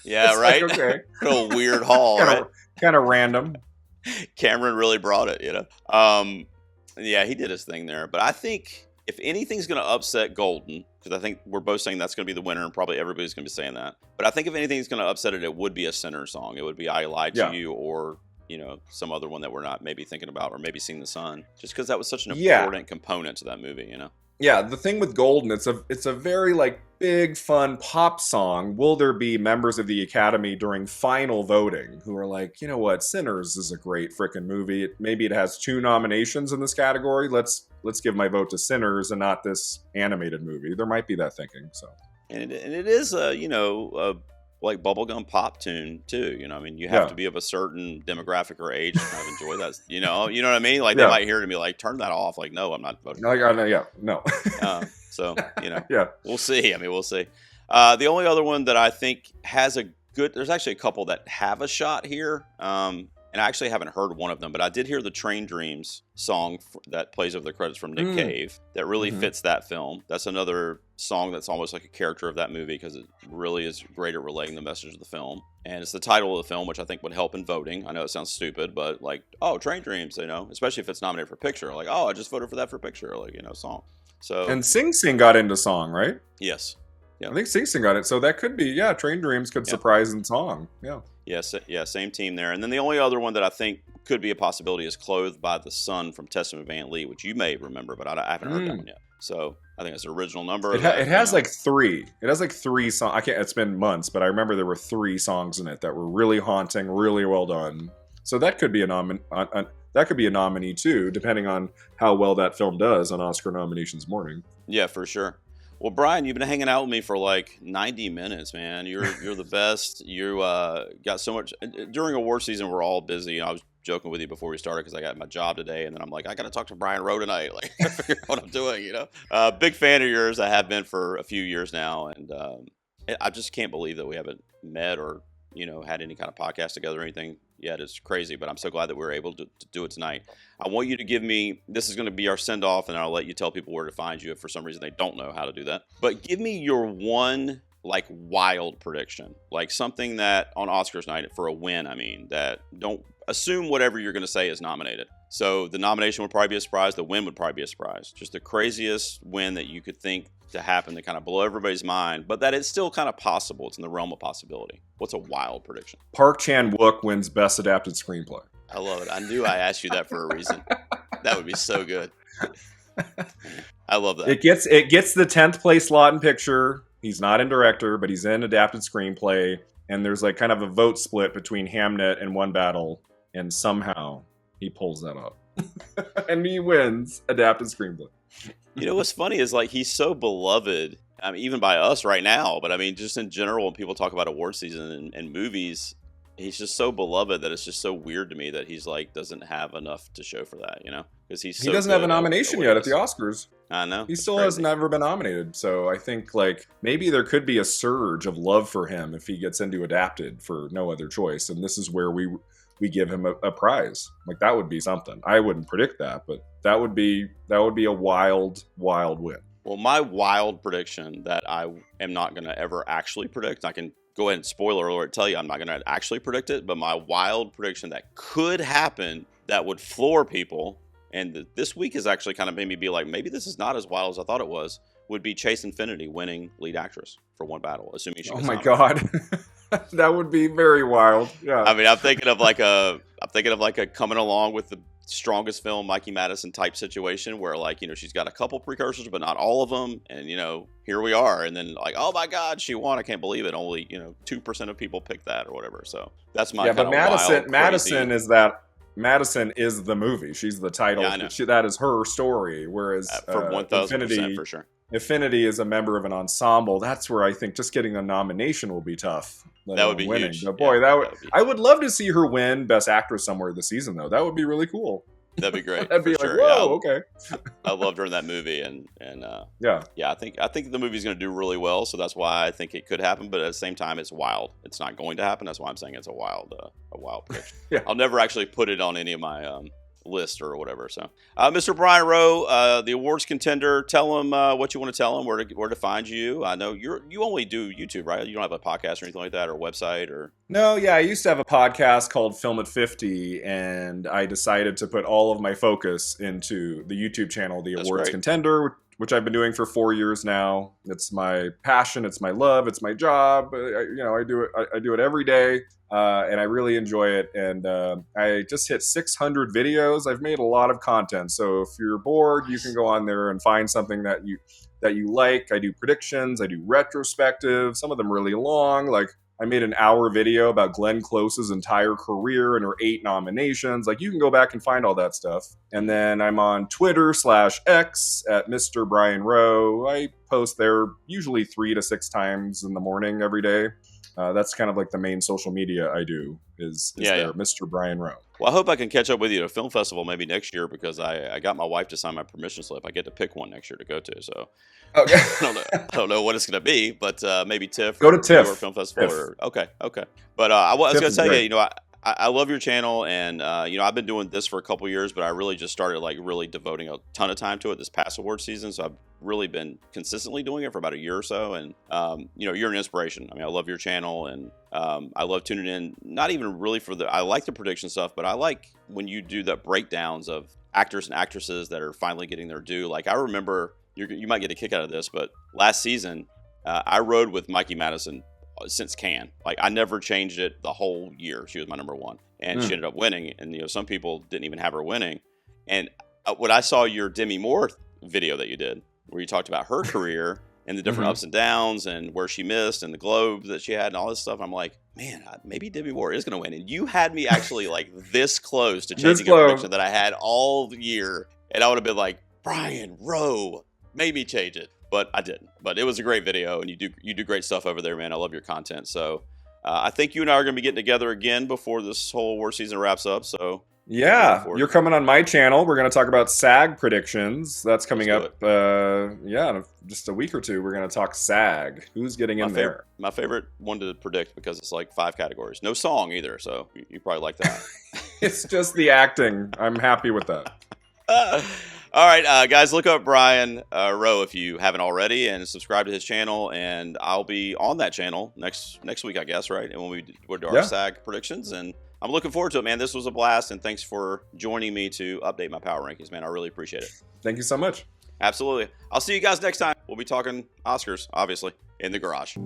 Yeah, right. Like, okay, a weird haul, right? Kind of random. Cameron really brought it, you know. Yeah, he did his thing there. But I think if anything's going to upset Golden, because I think we're both saying that's going to be the winner, and probably everybody's going to be saying that. But I think if anything's going to upset it, it would be a Sinner song. It would be I Lied to You, or, you know, some other one that we're not maybe thinking about, or maybe Sing the Sun, just because that was such an important component to that movie, you know. Yeah, the thing with Golden, it's a very, like, big fun pop song. Will there be members of the Academy during final voting who are like, you know what, Sinners is a great freaking movie. Maybe it has 2 nominations in this category. Let's give my vote to Sinners and not this animated movie. There might be that thinking. So, and it is like bubblegum pop tune too, you know. I mean, you have to be of a certain demographic or age to kind of enjoy that. You know what I mean? Like they might hear it and be like, "Turn that off!" Like, no, I'm not voting. No. So you know, we'll see. I mean, we'll see. The only other one that I think has a good, there's actually a couple that have a shot here. And I actually haven't heard one of them, but I did hear the Train Dreams song that plays over the credits from Nick Cave that really fits that film. That's another song that's almost like a character of that movie because it really is great at relaying the message of the film. And it's the title of the film, which I think would help in voting. I know it sounds stupid, but like, oh, Train Dreams, you know, especially if it's nominated for picture. Like, oh, I just voted for that for picture, like, you know, song. So and Sing Sing got into song, right? Yes. Yeah. I think Sing Sing got it. So that could be, Train Dreams could surprise in song. Yeah. Yes, same team there. And then the only other one that I think could be a possibility is Clothed by the Sun from Testament of Van Lee, which you may remember, but I haven't heard that one yet. So I think it's an original number. It has like 3. It has like 3 songs. It's been months, but I remember there were 3 songs in it that were really haunting, really well done. So that could be a nominee too, depending on how well that film does on Oscar nominations morning. Yeah, for sure. Well, Brian, you've been hanging out with me for like 90 minutes, man. You're the best. You got so much. During award season, we're all busy. I was joking with you before we started because I got my job today, and then I'm like, I got to talk to Brian Rowe tonight. Like, figure out what I'm doing, you know. Big fan of yours. I have been for a few years now, and I just can't believe that we haven't met or, you know, had any kind of podcast together or anything yet. It's crazy, but I'm so glad that we were able to do it tonight. I want you to give me, this is going to be our send off, and I'll let you tell people where to find you if for some reason they don't know how to do that. But give me your one like wild prediction, like something that on Oscars night for a win. I mean, that don't assume whatever you're going to say is nominated. So the nomination would probably be a surprise. The win would probably be a surprise. Just the craziest win that you could think to happen to kind of blow everybody's mind, but that it's still kind of possible. It's in the realm of possibility. What's a wild prediction? Park Chan-wook wins Best Adapted Screenplay. I love it. I knew I asked you that for a reason. That would be so good. I love that. It gets the 10th place slot in picture. He's not in director, but he's in adapted screenplay. And there's like kind of a vote split between Hamnet and One Battle, and somehow he pulls that up, and he wins adapted screenplay. You know what's funny is like he's so beloved, I mean, even by us right now, but I mean just in general when people talk about award season and movies, he's just so beloved that it's just so weird to me that he's like doesn't have enough to show for that, you know? Because he doesn't have a nomination yet at the Oscars. I know. He still has never been nominated. So I think like maybe there could be a surge of love for him if he gets into adapted for no other choice. And this is where we give him a prize. Like that would be something. I wouldn't predict that, but that would be a wild win. Well, my wild prediction that I am not going to ever actually predict, I can go ahead and spoiler alert tell you I'm not going to actually predict it, but my wild prediction that could happen that would floor people, and this week has actually kind of made me be like, maybe this is not as wild as I thought it was, would be Chase Infinity winning lead actress for One Battle, assuming she gets nominated. God. That would be very wild. Yeah. I mean, I'm thinking of like a coming along with the strongest film Mikey Madison type situation where like, you know, she's got a couple precursors, but not all of them. And, you know, here we are. And then like, oh my God, she won. I can't believe it. Only, you know, 2% of people picked that or whatever. So that's my kind of wild, Madison is the movie. She's the title. Yeah, that is her story. Whereas for 1,000% for sure. Infinity is a member of an ensemble. That's where I think just getting a nomination will be tough. That would be winning. huge. But boy, I would love to see her win Best Actress somewhere this season, though. That would be really cool. That'd be great. That'd be like, sure. Whoa, okay. I loved her in that movie, and yeah. I think the movie's going to do really well. So that's why I think it could happen. But at the same time, it's wild. It's not going to happen. That's why I'm saying it's a wild prediction. Yeah. I'll never actually put it on any of my list or whatever. So, Mr. Brian Rowe, the awards contender, tell him what you want to tell him, where to find you. I know you only do YouTube, right? You don't have a podcast or anything like that, or a website, or no. Yeah, I used to have a podcast called Film at 50, and I decided to put all of my focus into the YouTube channel, the awards contender, which I've been doing for 4 years now. It's my passion. It's my love. It's my job. I do it every day. And I really enjoy it. And I just hit 600 videos. I've made a lot of content. So if you're bored, you can go on there and find something that you like. I do predictions. I do retrospectives. Some of them really long. Like I made an hour video about Glenn Close's entire career and her 8 nominations. Like you can go back and find all that stuff. And then I'm on Twitter/X at Mr. Brian Rowe. I post there usually 3 to 6 times in the morning every day. That's kind of like the main social media I do is there, Mr. Brian Rowe. Well, I hope I can catch up with you at a film festival maybe next year because I got my wife to sign my permission slip. I get to pick one next year to go to. So okay. I don't know what it's going to be, but maybe TIFF. Go to TIFF. Or film festival. Or, okay. But I was going to tell you, I love your channel, and I've been doing this for a couple years, but I really just started like really devoting a ton of time to it this past award season. So I've really been consistently doing it for about a year or so, and you're an inspiration. I mean, I love your channel, and I love tuning in. Not even really I like the prediction stuff, but I like when you do the breakdowns of actors and actresses that are finally getting their due. Like I remember, you might get a kick out of this, but last season I rode with Mikey Madison since Cannes. Like I never changed it the whole year. She was my number one, and she ended up winning. And some people didn't even have her winning. And when I saw your Demi Moore video that you did, where you talked about her career and the different ups and downs and where she missed and the globes that she had and all this stuff, I'm like, man, maybe Demi Moore is going to win. And you had me actually like this close to changing a prediction that I had all year, and I would have been like, Brian Rowe, made me change it. But I didn't. But it was a great video, and you do great stuff over there, man. I love your content. So I think you and I are going to be getting together again before this whole award season wraps up. So yeah, you're coming on my channel. We're going to talk about SAG predictions. That's coming up. In just a week or two. We're going to talk SAG. Who's getting in there? My favorite one to predict because it's like 5 categories. No song either, so you probably like that. It's just the acting. I'm happy with that. All right, guys, look up Brian Rowe if you haven't already, and subscribe to his channel. And I'll be on that channel next week, I guess, right? And when we do our SAG predictions, and I'm looking forward to it, man. This was a blast, and thanks for joining me to update my power rankings, man. I really appreciate it. Thank you so much. Absolutely. I'll see you guys next time. We'll be talking Oscars, obviously, in the garage.